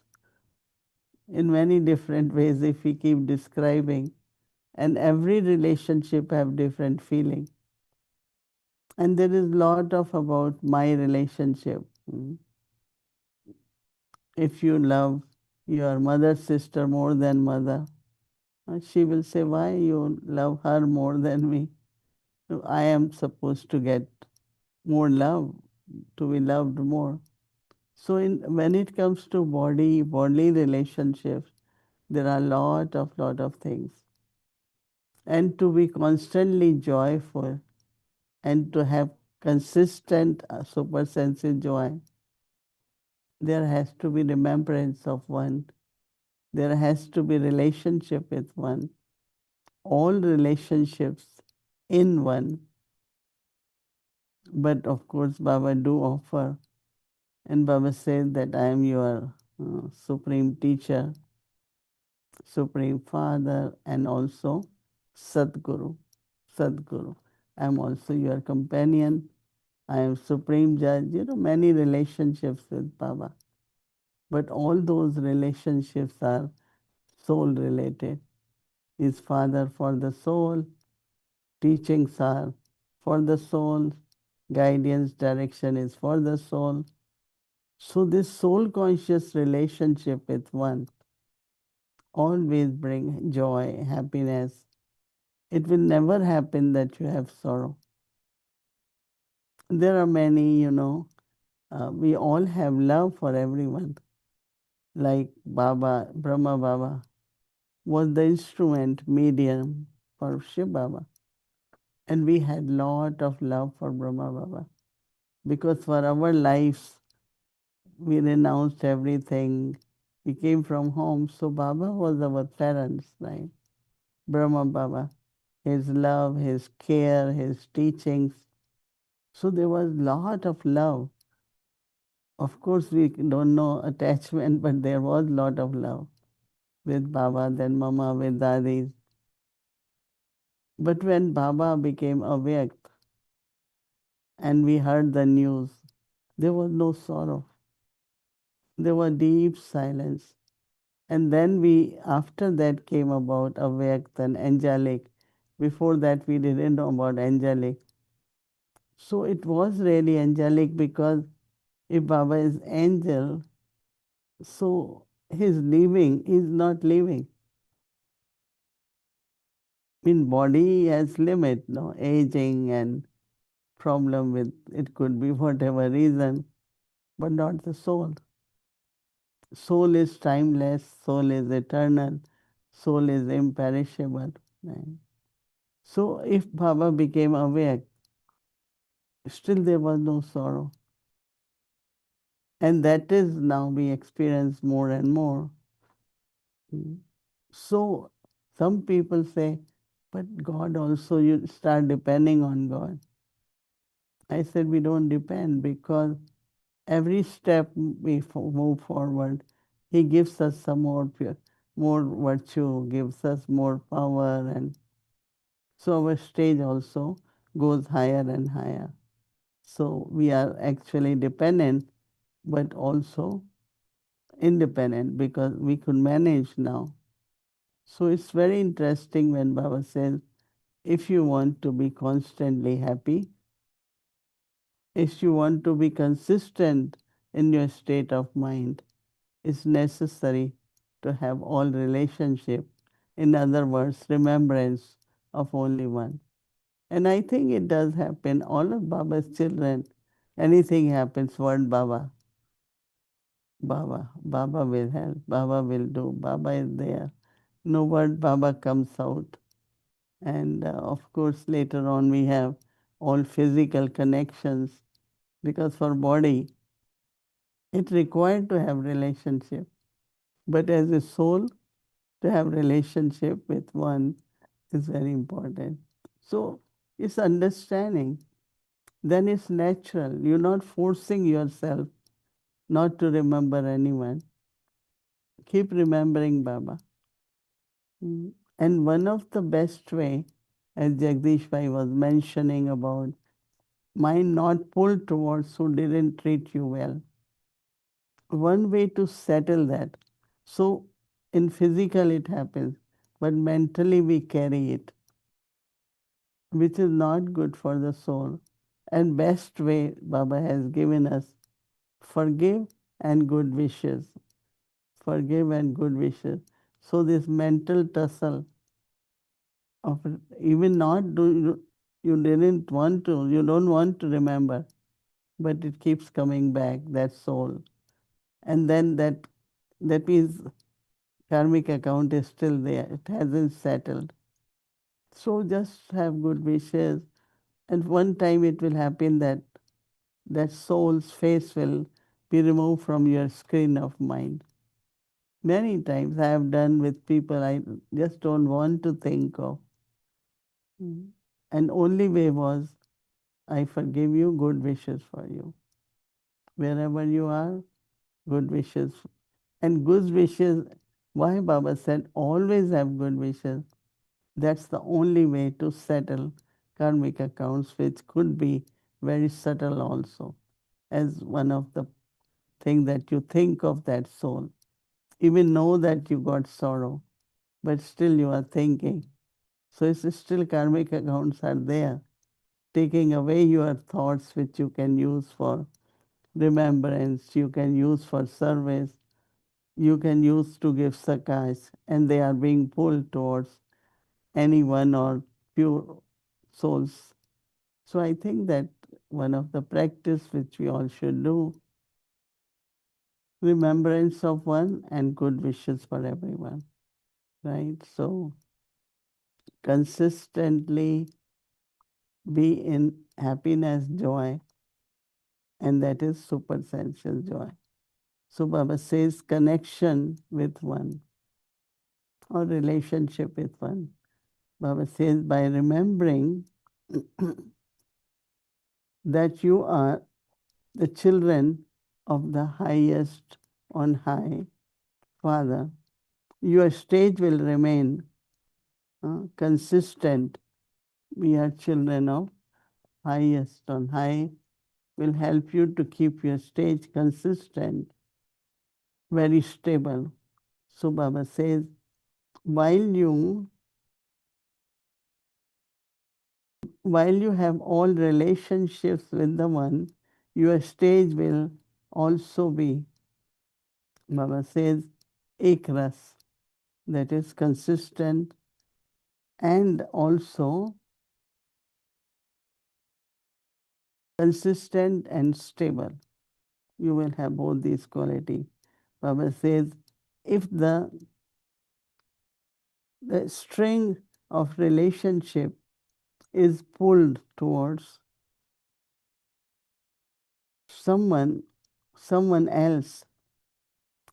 in many different ways if we keep describing. And every relationship have different feeling. And there is lot of about my relationship. If you love your mother's sister more than mother, she will say, why you love her more than me? I am supposed to get more love, to be loved more. So when it comes to bodily relationships, there are lot of things. And to be constantly joyful and to have consistent super sensitive joy, there has to be remembrance of one. There has to be relationship with one. All relationships in one. But of course, Baba do offer. And Baba said that I am your supreme teacher, supreme father, and also Sadguru. Sadguru. I am also your companion. I am supreme judge. Many relationships with Baba. But all those relationships are soul related. Is father for the soul, teachings are for the soul, guidance, direction is for the soul. So this soul conscious relationship with one always bring joy, happiness. It will never happen that you have sorrow. There are many, we all have love for everyone. Like Baba, Brahma Baba was the instrument, medium for Shiv Baba. And we had lot of love for Brahma Baba. Because for our lives, we renounced everything. We came from home. So Baba was our parents, right? Brahma Baba. His love, his care, his teachings. So there was lot of love. Of course, we don't know attachment, but there was lot of love with Baba, then Mama, with Dadis. But when Baba became avyakt and we heard the news, there was no sorrow. There was deep silence. And then after that came about avyakt and angelic. Before that, we didn't know about angelic. So it was really angelic because if Baba is angel, so his living is not living. In body has limit, no aging and problem with it could be whatever reason, but not the soul. Soul is timeless, soul is eternal, soul is imperishable. Right? So if Baba became awake, still there was no sorrow. And that is now we experience more and more. So some people say, but God also, you start depending on God. I said, we don't depend because every step we move forward, He gives us some more virtue, gives us more power, and so our stage also goes higher and higher. So we are actually dependent, but also independent because we could manage now. So it's very interesting when Baba says, if you want to be constantly happy, if you want to be consistent in your state of mind, it's necessary to have all relationship. In other words, remembrance of only one. And I think it does happen. All of Baba's children, anything happens, word Baba. Baba. Baba will help. Baba will do. Baba is there. No word Baba comes out. And of course, later on we have all physical connections because for body, it required to have relationship. But as a soul, to have relationship with one is very important. So it's understanding. Then it's natural. You're not forcing yourself not to remember anyone. Keep remembering Baba. And one of the best way, as Jagdish Bhai was mentioning about, mind not pulled towards who didn't treat you well. One way to settle that. So in physical it happens, but mentally we carry it, which is not good for the soul. And best way Baba has given us, forgive and good wishes. Forgive and good wishes. So this mental tussle of even not do you didn't want to, you don't want to remember, but it keeps coming back, that soul. And then that means karmic account is still there. It hasn't settled. So just have good wishes. And one time it will happen that that soul's face will be removed from your screen of mind. Many times I have done with people I just don't want to think of. And only way was, I forgive you, good wishes for you. Wherever you are, good wishes. And good wishes, why Baba said always have good wishes? That's the only way to settle karmic accounts, which could be very subtle also, as one of the things that you think of that soul. Even know that you got sorrow, but still you are thinking. So it's still karmic accounts are there, taking away your thoughts which you can use for remembrance, you can use for service, you can use to give sakas, and they are being pulled towards anyone or pure souls. So I think that one of the practice which we all should do, remembrance of one and good wishes for everyone, right? So consistently be in happiness, joy, and that is supersensual joy. So Baba says connection with one or relationship with one. Baba says by remembering that you are the children of the highest on high Father, your stage will remain consistent. We are children of highest on high, will help you to keep your stage consistent, very stable. So Baba says, while you have all relationships with the one, your stage will also be, Baba says, ekras, that is consistent and also consistent and stable. You will have both these qualities. Baba says, if the string of relationship is pulled towards someone else,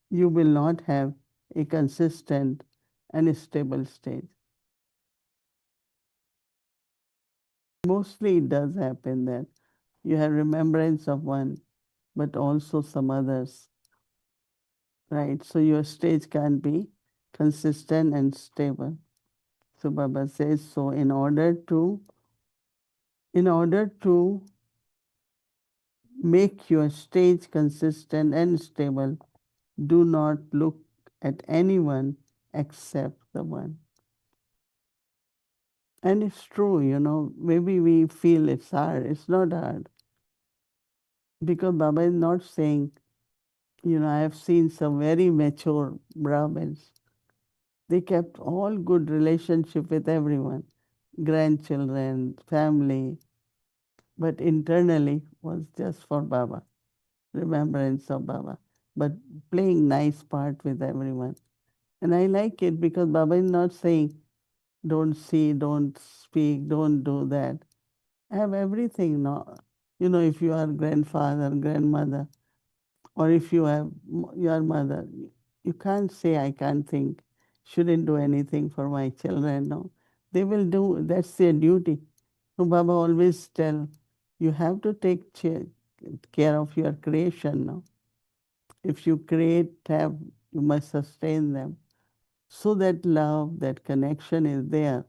you will not have a consistent and a stable state. Mostly it does happen that you have remembrance of one, but also some others, right? So your stage can be consistent and stable. So Baba says, so in order to make your stage consistent and stable, do not look at anyone except the one. And it's true, maybe we feel it's hard. It's not hard. Because Baba is not saying, I have seen some very mature Brahmins. They kept all good relationship with everyone, grandchildren, family, but internally was just for Baba, remembrance of Baba, but playing nice part with everyone. And I like it because Baba is not saying, don't see, don't speak, don't do that. Have everything. No, if you are grandfather, grandmother, or if you have your mother, you can't say, I can't think, shouldn't do anything for my children. No, they will do, that's their duty. So Baba always tell, you have to take care of your creation. No? If you create, you must sustain them. So that love, that connection is there.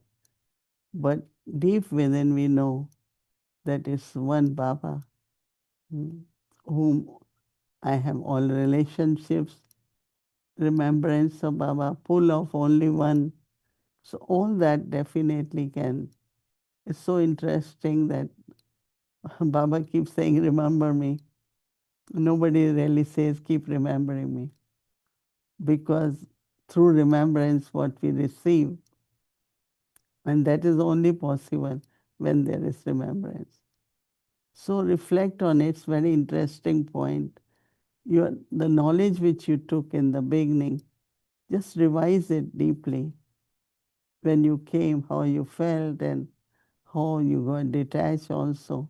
But deep within we know that is one Baba, whom I have all relationships, remembrance of Baba, pull of only one. So all that definitely can. It's so interesting that Baba keeps saying, remember me. Nobody really says, keep remembering me. Because through remembrance, what we receive, and that is only possible when there is remembrance. So reflect on it. It's a very interesting point. The knowledge which you took in the beginning, just revise it deeply. When you came, how you felt and how you got detached also.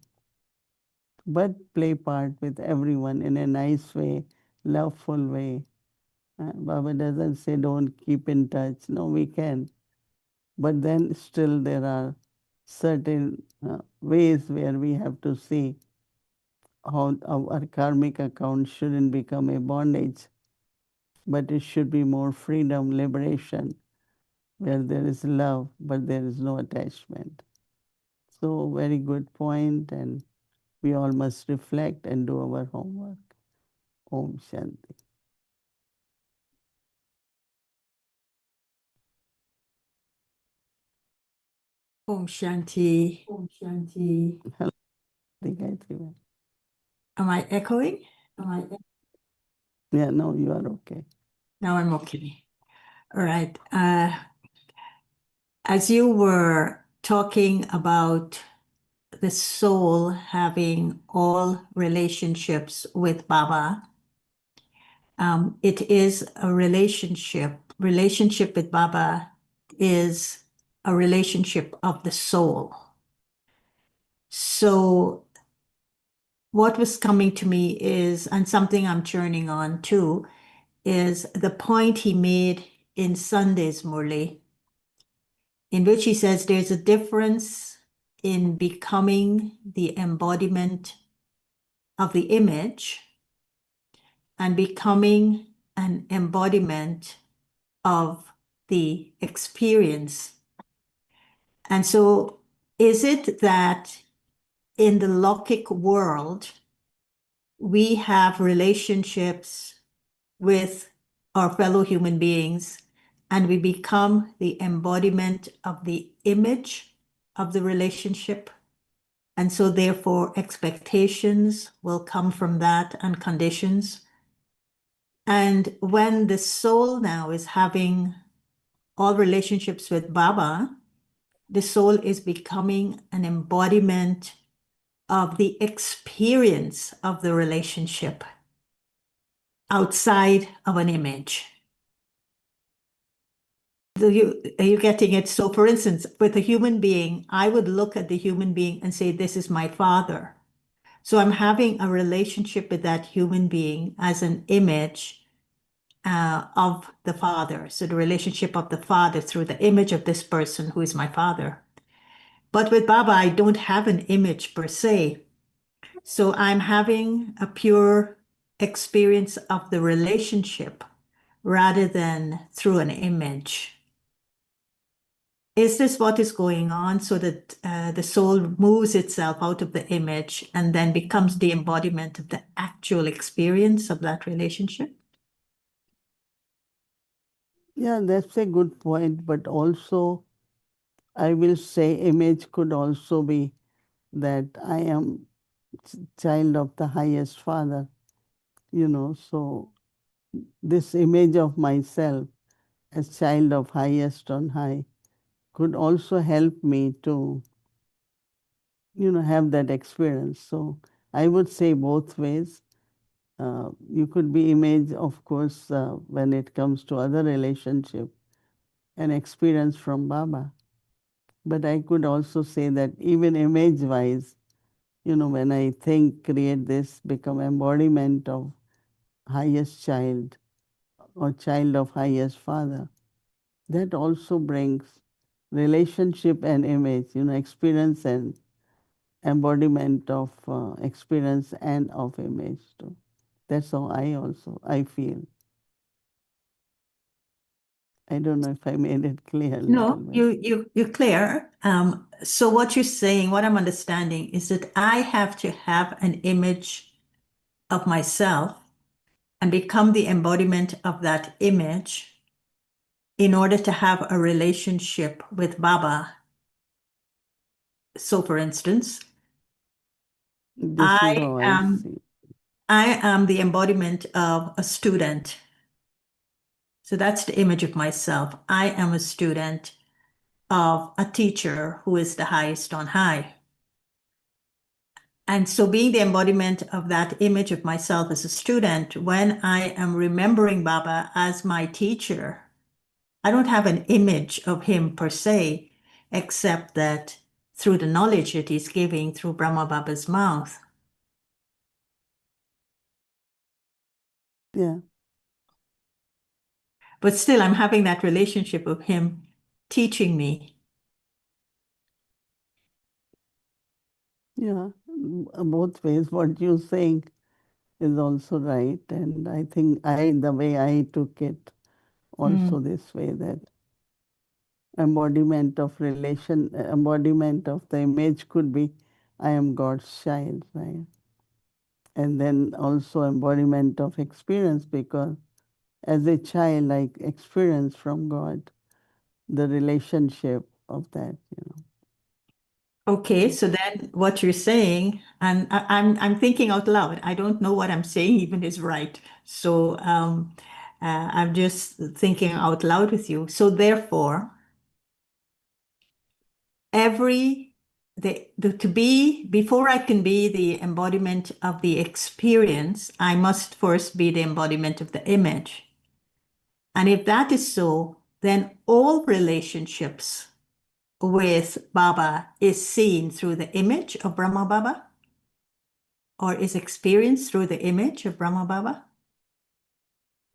But play part with everyone in a nice way, loveful way. Baba doesn't say don't keep in touch. No, we can. But then still there are certain ways where we have to see how our karmic account shouldn't become a bondage, but it should be more freedom, liberation, where there is love, but there is no attachment. So very good point, and we all must reflect and do our homework. Om Shanti. Om Shanti. Om Shanti. Hello, Gayatri. Am I echoing? Yeah, no, you are okay. Now I'm okay. All right. As you were talking about the soul having all relationships with Baba, it is a relationship. Relationship with Baba is a relationship of the soul. So what was coming to me is, and something I'm churning on too, is the point he made in Sunday's Murli, in which he says there's a difference in becoming the embodiment of the image and becoming an embodiment of the experience. And so is it that in the Lokik world, we have relationships with our fellow human beings and we become the embodiment of the image of the relationship? And so therefore expectations will come from that and conditions. And when the soul now is having all relationships with Baba, the soul is becoming an embodiment of the experience of the relationship outside of an image. Are you getting it? So for instance, with a human being, I would look at the human being and say, this is my father. So I'm having a relationship with that human being as an image of the father. So the relationship of the father through the image of this person who is my father. But with Baba, I don't have an image per se. So I'm having a pure experience of the relationship rather than through an image. Is this what is going on, so that the soul moves itself out of the image and then becomes the embodiment of the actual experience of that relationship? Yeah, that's a good point. But also, I will say image could also be that I am child of the highest Father, so this image of myself as child of highest on high could also help me to, have that experience. So I would say both ways. You could be image, of course, when it comes to other relationship and experience from Baba. But I could also say that even image-wise, when I think, create this, become embodiment of highest child or child of highest Father, that also brings relationship and image, experience and embodiment of experience and of image too. That's how I feel. I don't know if I made it clear a little No, bit. you're clear. So what you're saying, what I'm understanding is that I have to have an image of myself and become the embodiment of that image in order to have a relationship with Baba. So for instance, This is how I see. I am the embodiment of a student. So that's the image of myself. I am a student of a teacher who is the highest on high. And so being the embodiment of that image of myself as a student, when I am remembering Baba as my teacher, I don't have an image of him per se, except that through the knowledge that he's giving through Brahma Baba's mouth. Yeah. But still, I'm having that relationship of him teaching me. Yeah, both ways. What you're saying is also right. And I think the way I took it also this way, that embodiment of the image could be, I am God's child, right? And then also embodiment of experience, because as a child, I experience from God the relationship of that, Okay, so then what you're saying, and I'm thinking out loud. I don't know what I'm saying even is right. So I'm just thinking out loud with you. So therefore, before I can be the embodiment of the experience, I must first be the embodiment of the image. And if that is so, then all relationships with Baba is seen through the image of Brahma Baba, or is experienced through the image of Brahma Baba?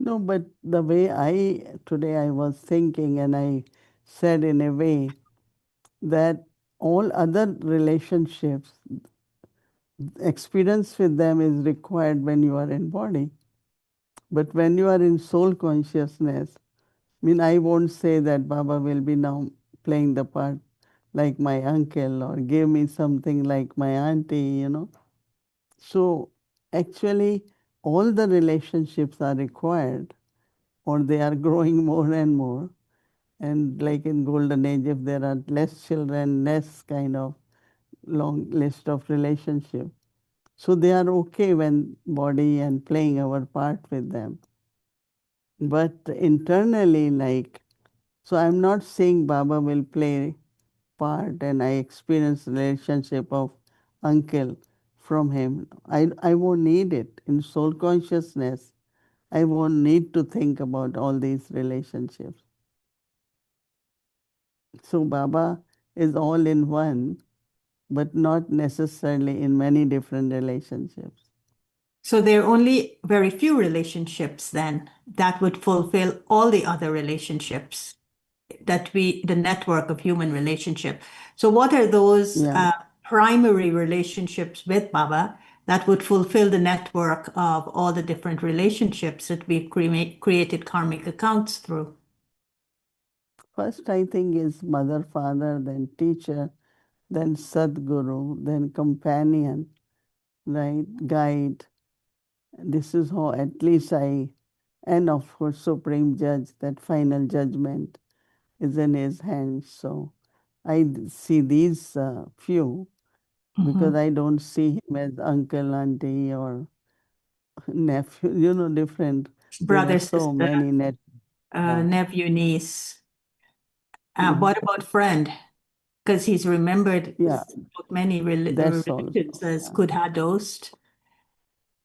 No, but the way today I was thinking, and I said in a way that all other relationships, experience with them is required when you are in body. But when you are in soul consciousness, I won't say that Baba will be now playing the part like my uncle or give me something like my auntie, So actually, all the relationships are required, or they are growing more and more. And like in golden age, if there are less children, less kind of long list of relationships. So they are okay when body and playing our part with them. But internally, so I'm not saying Baba will play part and I experience relationship of uncle from him. I won't need it. In soul consciousness, I won't need to think about all these relationships. So Baba is all in one, but not necessarily in many different relationships. So there are only very few relationships then that would fulfill all the other relationships the network of human relationship. So what are those primary relationships with Baba that would fulfill the network of all the different relationships that we've created karmic accounts through? First, I think is mother, father, then teacher, then Sadguru, then companion, right, guide. This is how at least and of course Supreme Judge, that final judgment is in his hands. So I see these few, because I don't see him as uncle, auntie, or nephew, different. Brother, there are so sister, many nephew, niece. What about friend? Because he's remembered many religions as Kudha Dost.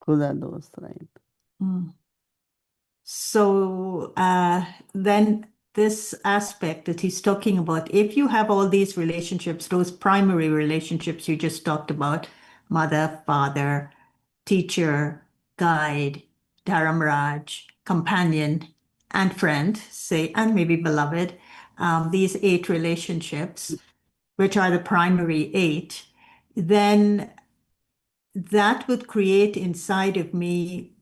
Kudha Dost, right. So then this aspect that he's talking about, if you have all these relationships, those primary relationships you just talked about, mother, father, teacher, guide, Dharamraj, companion, and friend, say, and maybe beloved, these 8 relationships, which are the primary 8, then that would create inside of me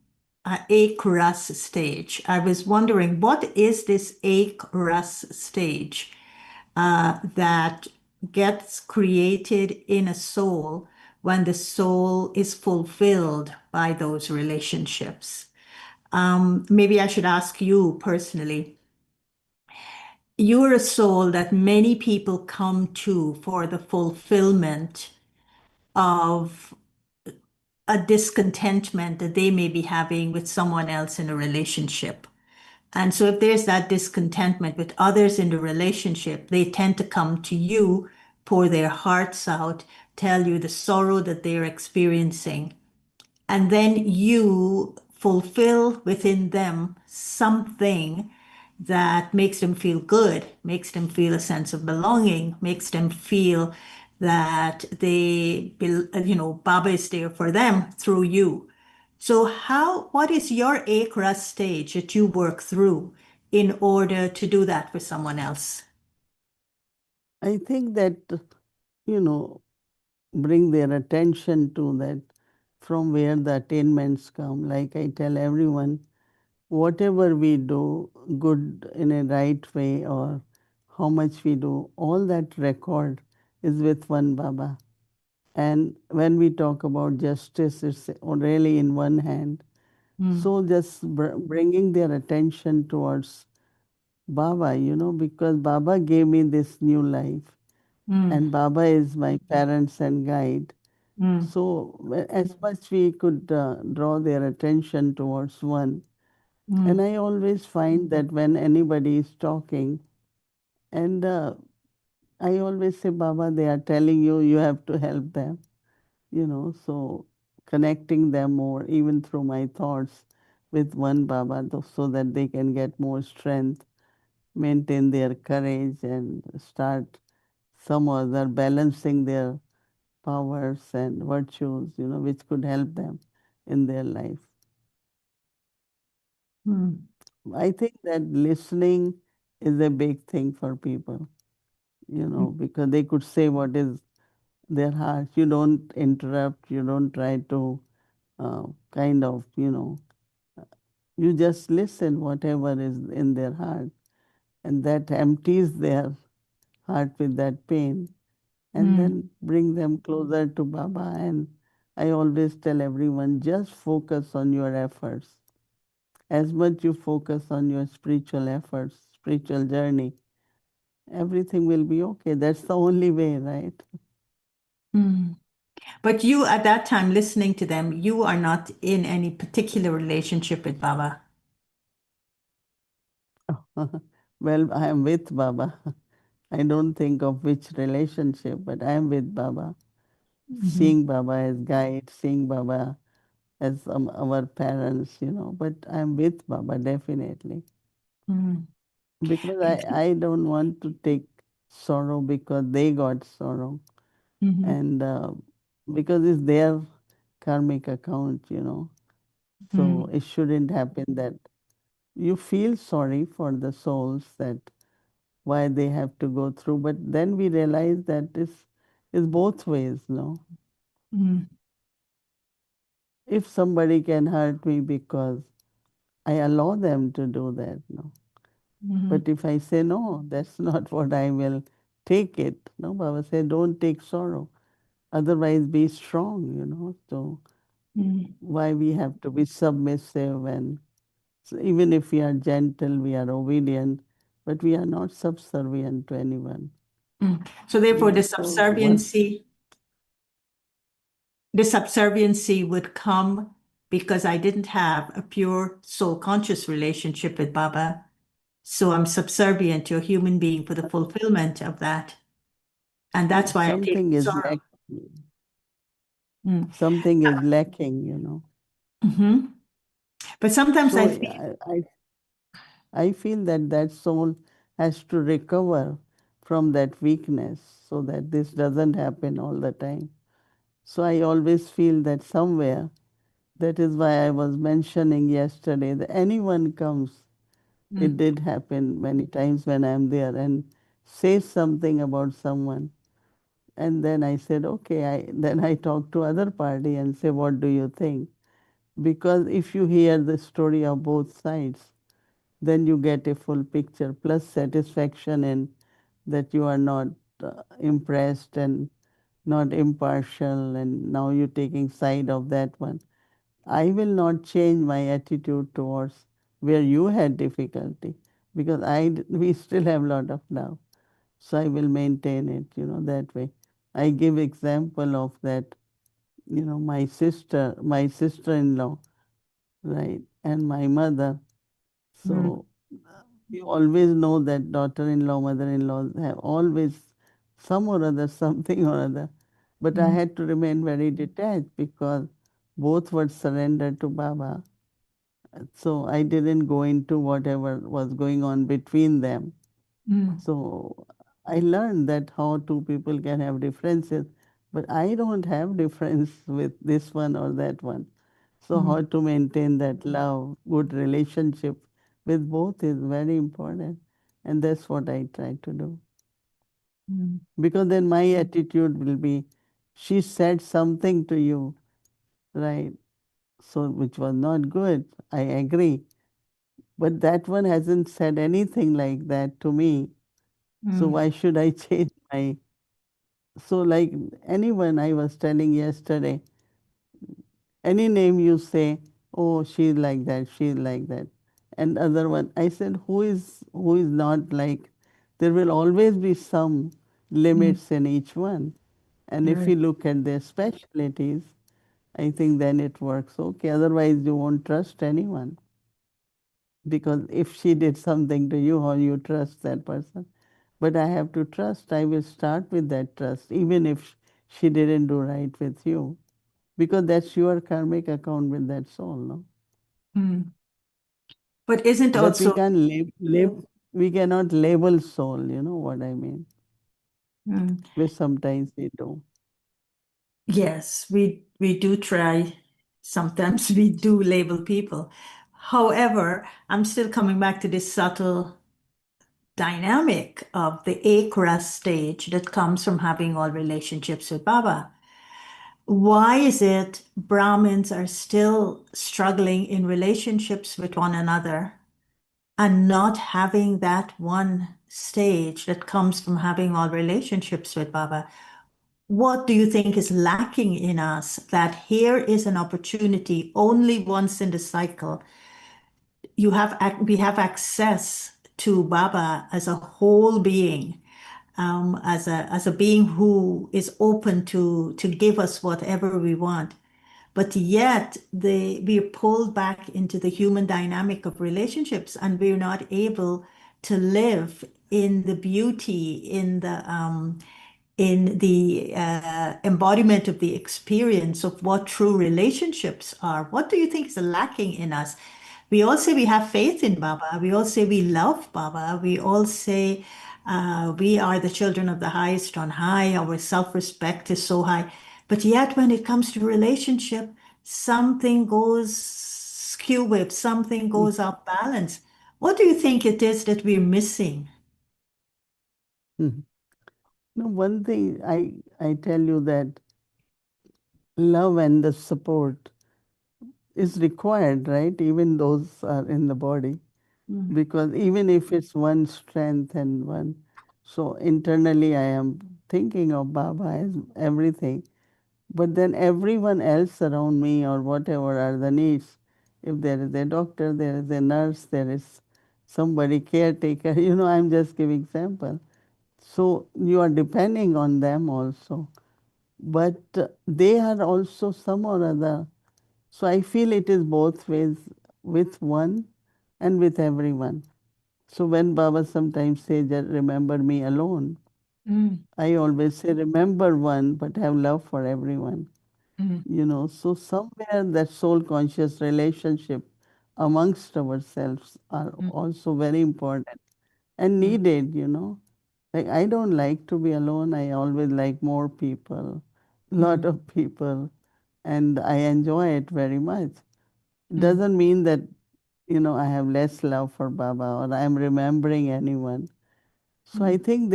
a Ras stage. I was wondering, what is this Ras stage that gets created in a soul when the soul is fulfilled by those relationships? Maybe I should ask you personally. You're a soul that many people come to for the fulfillment of a discontentment that they may be having with someone else in a relationship. And so if there's that discontentment with others in the relationship, they tend to come to you, pour their hearts out, tell you the sorrow that they're experiencing. And then you fulfill within them something that makes them feel good, makes them feel a sense of belonging, makes them feel that Baba is there for them through you. So what is your akra stage that you work through in order to do that for someone else? I think that, bring their attention to that from where the attainments come. Like I tell everyone, whatever we do good in a right way or how much we do, all that record is with one Baba. And when we talk about justice, it's really in one hand. So just bringing their attention towards Baba, because Baba gave me this new life. And Baba is my parents and guide. So as much we could draw their attention towards one. And I always find that when anybody is talking, and I always say, Baba, they are telling you, you have to help them. So connecting them more, even through my thoughts, with one Baba, so that they can get more strength, maintain their courage, and start some other balancing their powers and virtues, which could help them in their life. I think that listening is a big thing for people, because they could say what is their heart. You don't interrupt, you don't try to kind of, you just listen whatever is in their heart, and that empties their heart with that pain, and then bring them closer to Baba. And I always tell everyone, just focus on your efforts. As much you focus on your spiritual efforts, spiritual journey, everything will be okay. That's the only way, right? But you, at that time, listening to them, you are not in any particular relationship with Baba. Well, I am with Baba. I don't think of which relationship, but I am with Baba. Seeing Baba as guide, seeing Baba as our parents, but I'm with Baba, definitely. Because I don't want to take sorrow because they got sorrow. And because it's their karmic account, So it shouldn't happen that you feel sorry for the souls that why they have to go through. But then we realize that is both ways, no? If somebody can hurt me because I allow them to do that, no? But if I say, no, that's not what I will take it, no? Baba said, don't take sorrow. Otherwise, be strong, So why we have to be submissive and so even if we are gentle, we are obedient, but we are not subservient to anyone. So therefore, the So what? subserviency would come because I didn't have a pure soul conscious relationship with Baba. So I'm subservient to a human being for the fulfillment of that. And that's why I take something is sorrow. something is lacking, But sometimes So I feel, I feel that that soul has to recover from that weakness so that this doesn't happen all the time. So I always feel that somewhere, that is why I was mentioning yesterday that anyone comes, it did happen many times when I'm there and say something about someone. And then I said, okay, then I talk to other party and say, what do you think? Because if you hear the story of both sides, then you get a full picture, plus satisfaction in that you are not impressed and not impartial, and now you're taking side of that one. I will not change my attitude towards where you had difficulty because we still have a lot of love. So I will maintain it, that way. I give example of that my sister-in-law, right, and my mother. Mm, So you always know that daughter-in-law, mother-in-law have always some or other, something or other. But I mm, had to remain very detached because both were surrendered to Baba. So I didn't go into whatever was going on between them. mm, So I learned that how two people can have differences, but I don't have difference with this one or that one. So mm, how to maintain that love, good relationship with both is very important. And that's what I try to do. mm, Because then my attitude will be, she said something to you, right? So which was not good. I agree. But that one hasn't said anything like that to me. So mm, why should I change my. So, like anyone I was telling yesterday, any name you say, oh, she's like that, she's like that. And other one, I said, who is not like, there will always be some mm. limits in each one. And if Right. you look at their specialities, I think then it works okay. Otherwise, you won't trust anyone. Because if she did something to you, how you trust that person? But I have to trust. I will start with that trust, even if she didn't do right with you, because that's your karmic account with that soul, no? Mm. But isn't But we also, can't we cannot label soul. You know what I mean? mm, Which sometimes we do. yes, we do try. Sometimes we do label people. However, I'm still coming back to this subtle dynamic of the akra stage that comes from having all relationships with Baba. Why is it Brahmins are still struggling in relationships with one another and not having that one stage that comes from having all relationships with Baba? What do you think is lacking in us that here is an opportunity only once in the cycle? We have access to Baba as a whole being, as a being who is open to give us whatever we want. But yet we're pulled back into the human dynamic of relationships, and we're not able to live in the beauty, in the embodiment of the experience of what true relationships are. What do you think is lacking in us? We all say we have faith in Baba. We all say we love Baba. We all say we are the children of the highest on high. Our self-respect is so high. But yet, when it comes to relationship, something goes skew with, something goes off balance. What do you think it is that we're missing? Mhm. No, one thing I tell you that love and the support is required, right? Even those are in the body. Mm, Because even if it's one strength and one, so internally I am thinking of Baba as everything, but then everyone else around me or whatever are the needs. If there is a doctor, there is a nurse, there is somebody caretaker, I'm just giving example. So you are depending on them also, but they are also some or other. So I feel it is both ways, with one and with everyone. So when Baba sometimes says that remember me alone, mm, I always say remember one, but have love for everyone. mm, So somewhere that soul conscious relationship amongst ourselves are mm, also very important and mm, needed. Like I don't like to be alone. I always like more people, lot mm, of people, and I enjoy it very much. It mm, doesn't mean that, I have less love for Baba or I'm remembering anyone. So I mm, think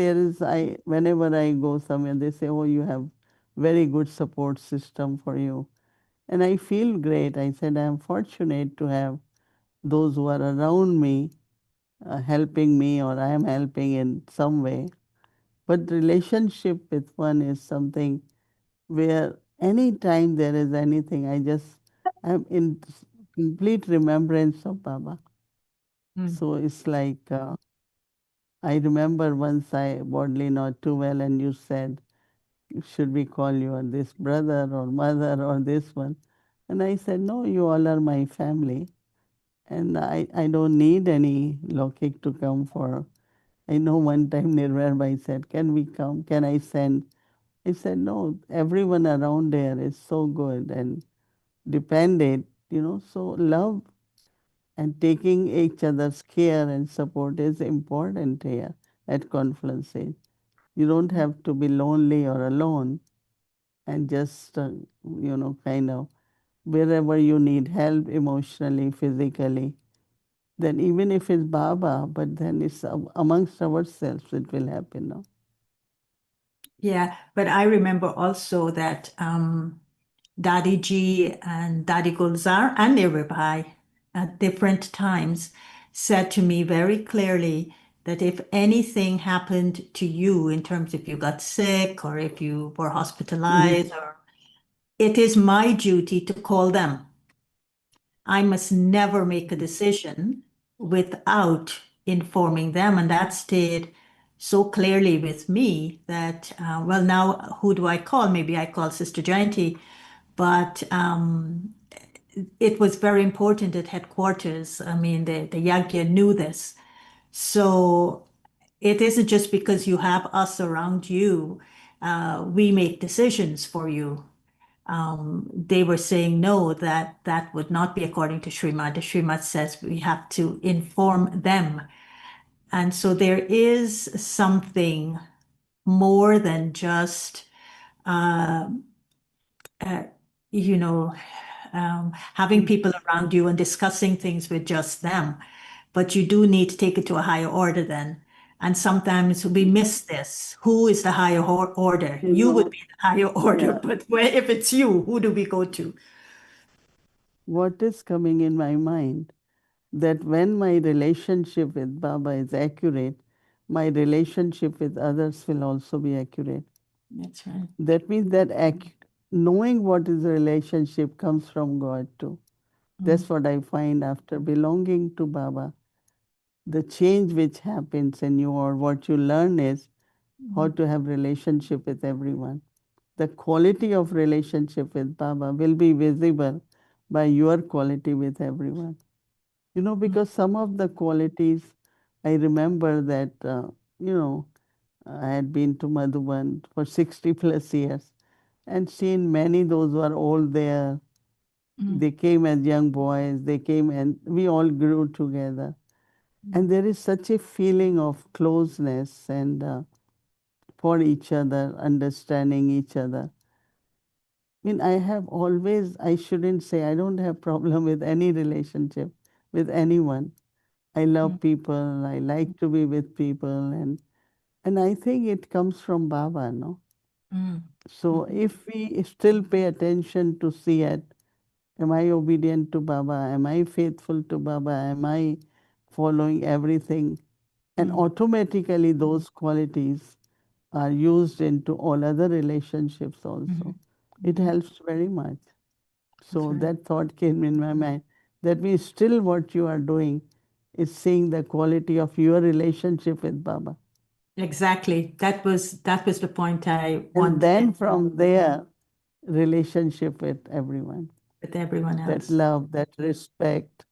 whenever I go somewhere, they say, oh, you have very good support system for you. And I feel great. I said, I'm fortunate to have those who are around me helping me or I am helping in some way. But relationship with one is something where anytime there is anything, I'm in complete remembrance of Baba. mm, So it's like, I remember once I bodily not too well and you said, should we call you this brother or mother or this one? And I said, no, you all are my family. And I don't need any Lokik to come for. I know one time Nirvar Bhai said, can we come? Can I send? I said, no, everyone around there is so good and dependent, so love and taking each other's care and support is important here at confluences. You don't have to be lonely or alone and just, kind of wherever you need help emotionally, physically, then even if it's Baba, but then it's amongst ourselves it will happen. No? Yeah, but I remember also that Dadi Ji and Dadi Gulzar and Nirvibhai at different times said to me very clearly that if anything happened to you in terms if you got sick or if you were hospitalized, or it is my duty to call them. I must never make a decision without informing them. And that stayed so clearly with me that, well, now who do I call? Maybe I call Sister Jayanti, but it was very important at headquarters. I mean, the Yagya knew this. So it isn't just because you have us around you, we make decisions for you. They were saying no, that would not be according to Srimad. The Srimad says we have to inform them. And so there is something more than just, having people around you and discussing things with just them. But you do need to take it to a higher order then. And sometimes we miss this. Who is the higher order? You would be the higher order, but if it's you, who do we go to? What is coming in my mind? That when my relationship with Baba is accurate, my relationship with others will also be accurate. That's right. That means that knowing what is the relationship comes from God too. That's what I find after belonging to Baba. The change which happens in you or what you learn is how to have relationship with everyone. The quality of relationship with Baba will be visible by your quality with everyone. Because some of the qualities, I remember that, I had been to Madhuban for 60 plus years and seen many those who are old there. They came as young boys, they came and we all grew together. And there is such a feeling of closeness and for each other, understanding each other. I mean, I shouldn't say I don't have problem with any relationship with anyone. I love people, I like to be with people, and I think it comes from Baba, no? So if we still pay attention to see it, am I obedient to Baba? Am I faithful to Baba? Am I following everything? And automatically those qualities are used into all other relationships also. It helps very much. So that thought came in my mind. That means still what you are doing is seeing the quality of your relationship with Baba. Exactly. That was the point I wanted. And then from there, relationship with everyone. With everyone else. That love, that respect,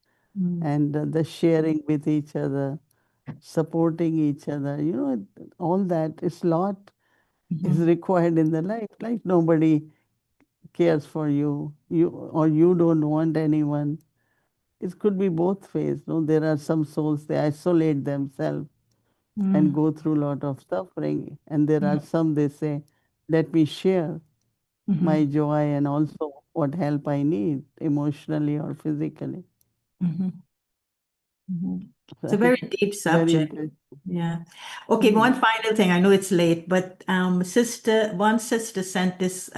and the sharing with each other, supporting each other. All that is lot is required in the life. Like nobody cares for you, or you don't want anyone. It could be both ways. No, there are some souls they isolate themselves and go through a lot of suffering, and there are some they say, "Let me share my joy and also what help I need emotionally or physically." It's a very deep subject. Yeah. Okay, one final thing. I know it's late, but one sister sent this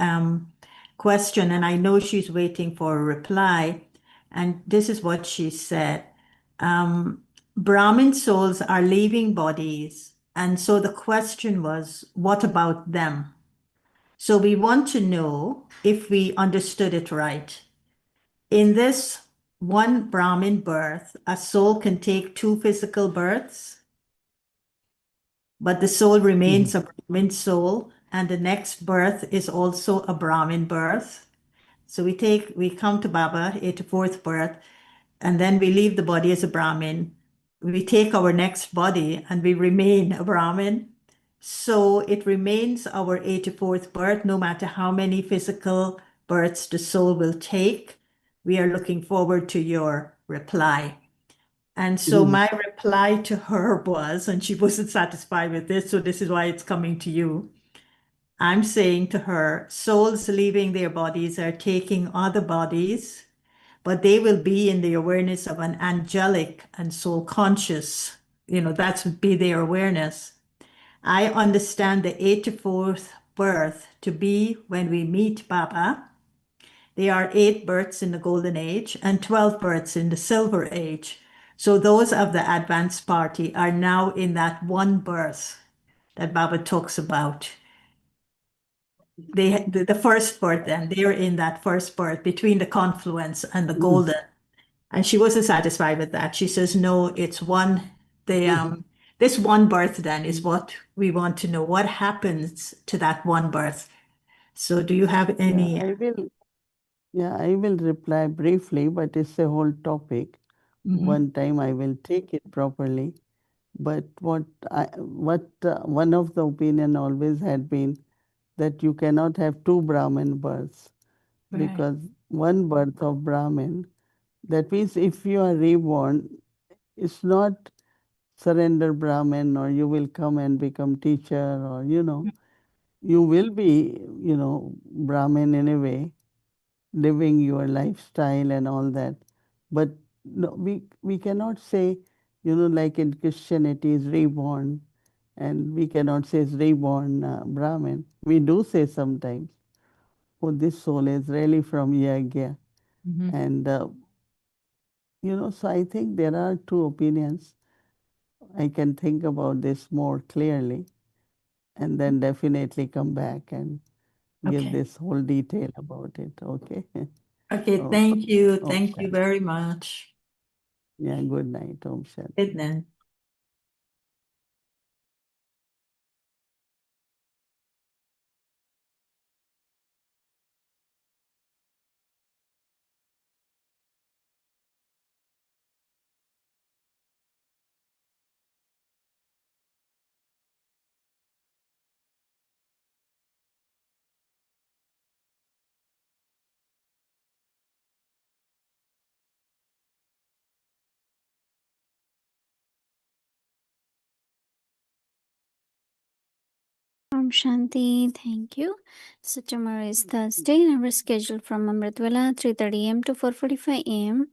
question, and I know she's waiting for a reply. And this is what she said. Brahmin souls are leaving bodies. And so the question was, what about them? So we want to know if we understood it right. In this one Brahmin birth, a soul can take 2 physical births, but the soul remains a Brahmin soul and the next birth is also a Brahmin birth. So we come to Baba, 84th birth, and then we leave the body as a Brahmin. We take our next body and we remain a Brahmin. So it remains our 84th birth, no matter how many physical births the soul will take. We are looking forward to your reply. And so my reply to her was, and she wasn't satisfied with this, so this is why it's coming to you. I'm saying to her, souls leaving their bodies are taking other bodies, but they will be in the awareness of an angelic and soul conscious. That would be their awareness. I understand the 84th birth to be when we meet Baba. There are 8 births in the golden age and 12 births in the silver age. So those of the advanced party are now in that one birth that Baba talks about. The first birth, then they're in that first birth between the confluence and the golden. And she wasn't satisfied with that. She says, no, it's one. This one birth then is what we want to know. What happens to that one birth? So do you have any? I will reply briefly, but it's a whole topic. One time I will take it properly. But one of the opinion always had been that you cannot have 2 Brahmin births, because one birth of Brahmin, that means if you are reborn, it's not surrender Brahmin or you will come and become teacher, or you will be Brahmin in a way, living your lifestyle and all that. But no, we cannot say, like in Christianity is reborn, and we cannot say it's reborn Brahmin. We do say sometimes, oh, this soul is really from Yagya. And, so I think there are 2 opinions. I can think about this more clearly and then definitely come back and give this whole detail about it. Okay. Okay, thank you. Thank you very much. Yeah, good night. Omshanti. Good night. Shanti, thank you. So tomorrow is Thursday, and we're scheduled from Amritwala 3:30 a.m. to 4:45 a.m.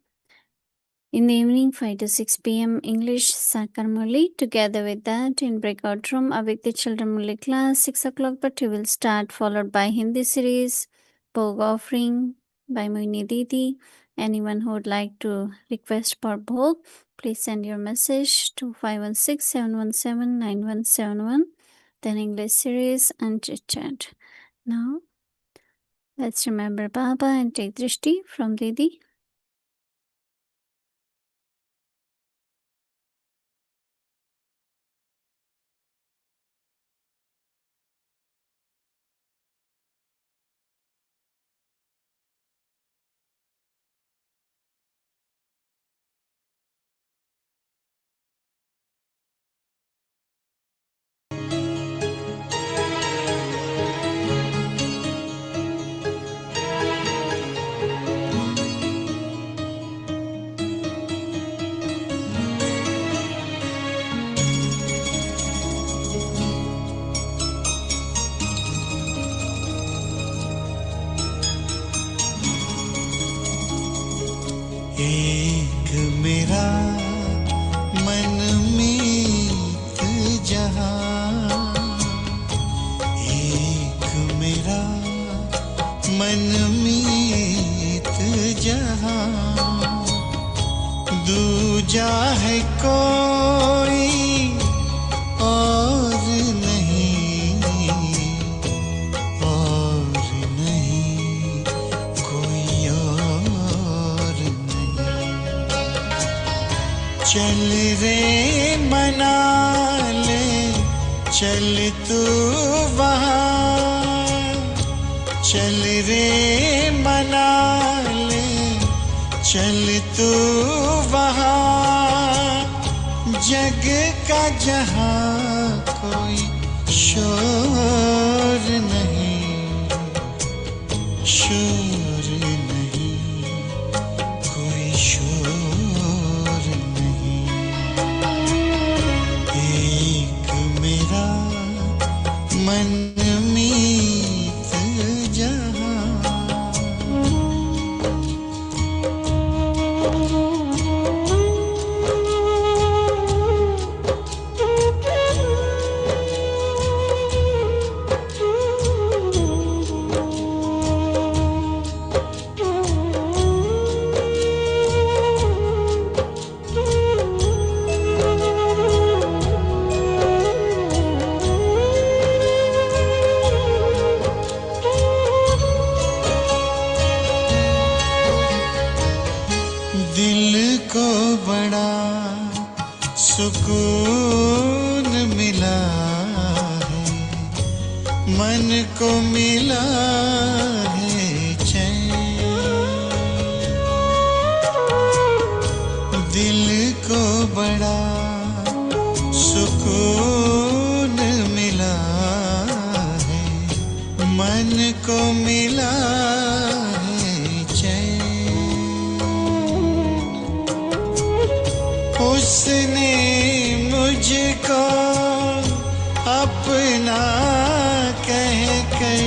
In the evening, 5 to 6 p.m. English Sakar Murli. Together with that, in breakout room, Avyakti Children Murli class 6 o'clock, but we will start, followed by Hindi series, Bhog offering by Mohini Didi. Anyone who would like to request for Bhog, please send your message to 516-717-9171. Then English series and chit chat. Now, let's remember Baba and take Drishti from Didi. एक मेरा मनमीत जहां, एक मेरा मनमीत जहां, दूजा है कोई और नहीं, और नहीं कोई और नहीं। चल रे मना ले चल तू वहाँ, चल रे मनाली, चल तू वहाँ, जग का जहाँ कोई शोर नहीं, शोर नहीं, कोई शोर नहीं। एक मेरा मनमीत जहाँ, दिल को बड़ा सुकून मिला है, मन को मिला है चैन। दिल को बड़ा सुकून मिला है, मन को मिला है चैन। उसने मुझको अपना कह कर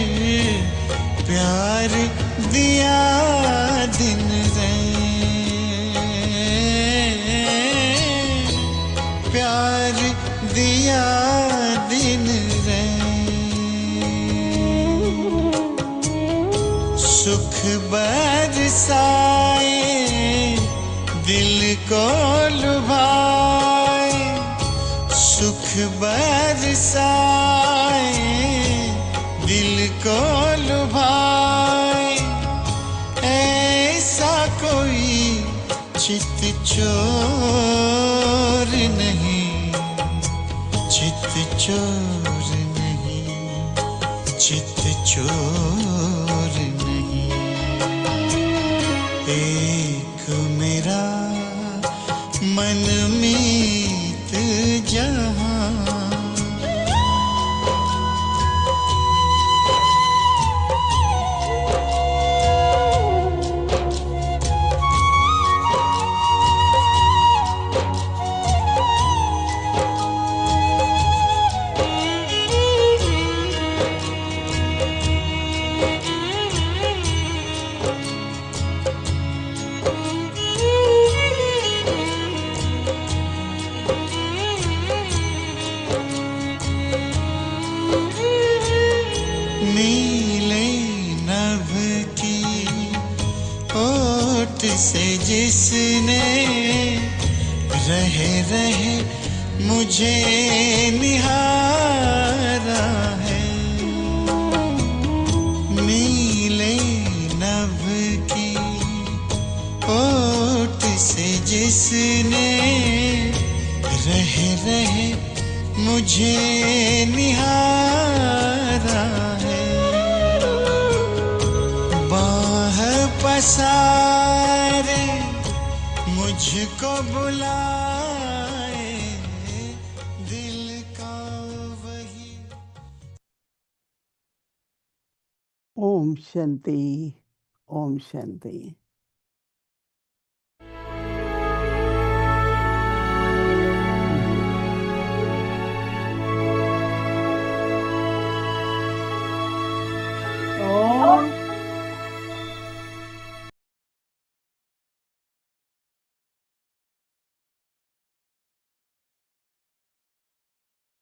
प्यार दिया दिन रैन, प्यार दिया दिन रैन। सुख बरसाए, दिल को लुभाए, सुख बरसाए, दिल को लुभाए, ऐसा कोई चित चोर नहीं, चित चोर नहीं, चित चोर नहीं। एक मेरा मनमीत जहाँ, नीले नभ की ओट से जिसने रह रह मुझे निहारा है, नीले नभ की ओट से जिसने रह रह मुझे निहारा है, बाह पसारे मुझको बुलाए, दिल का वही। ओम शांति, ओम शांति।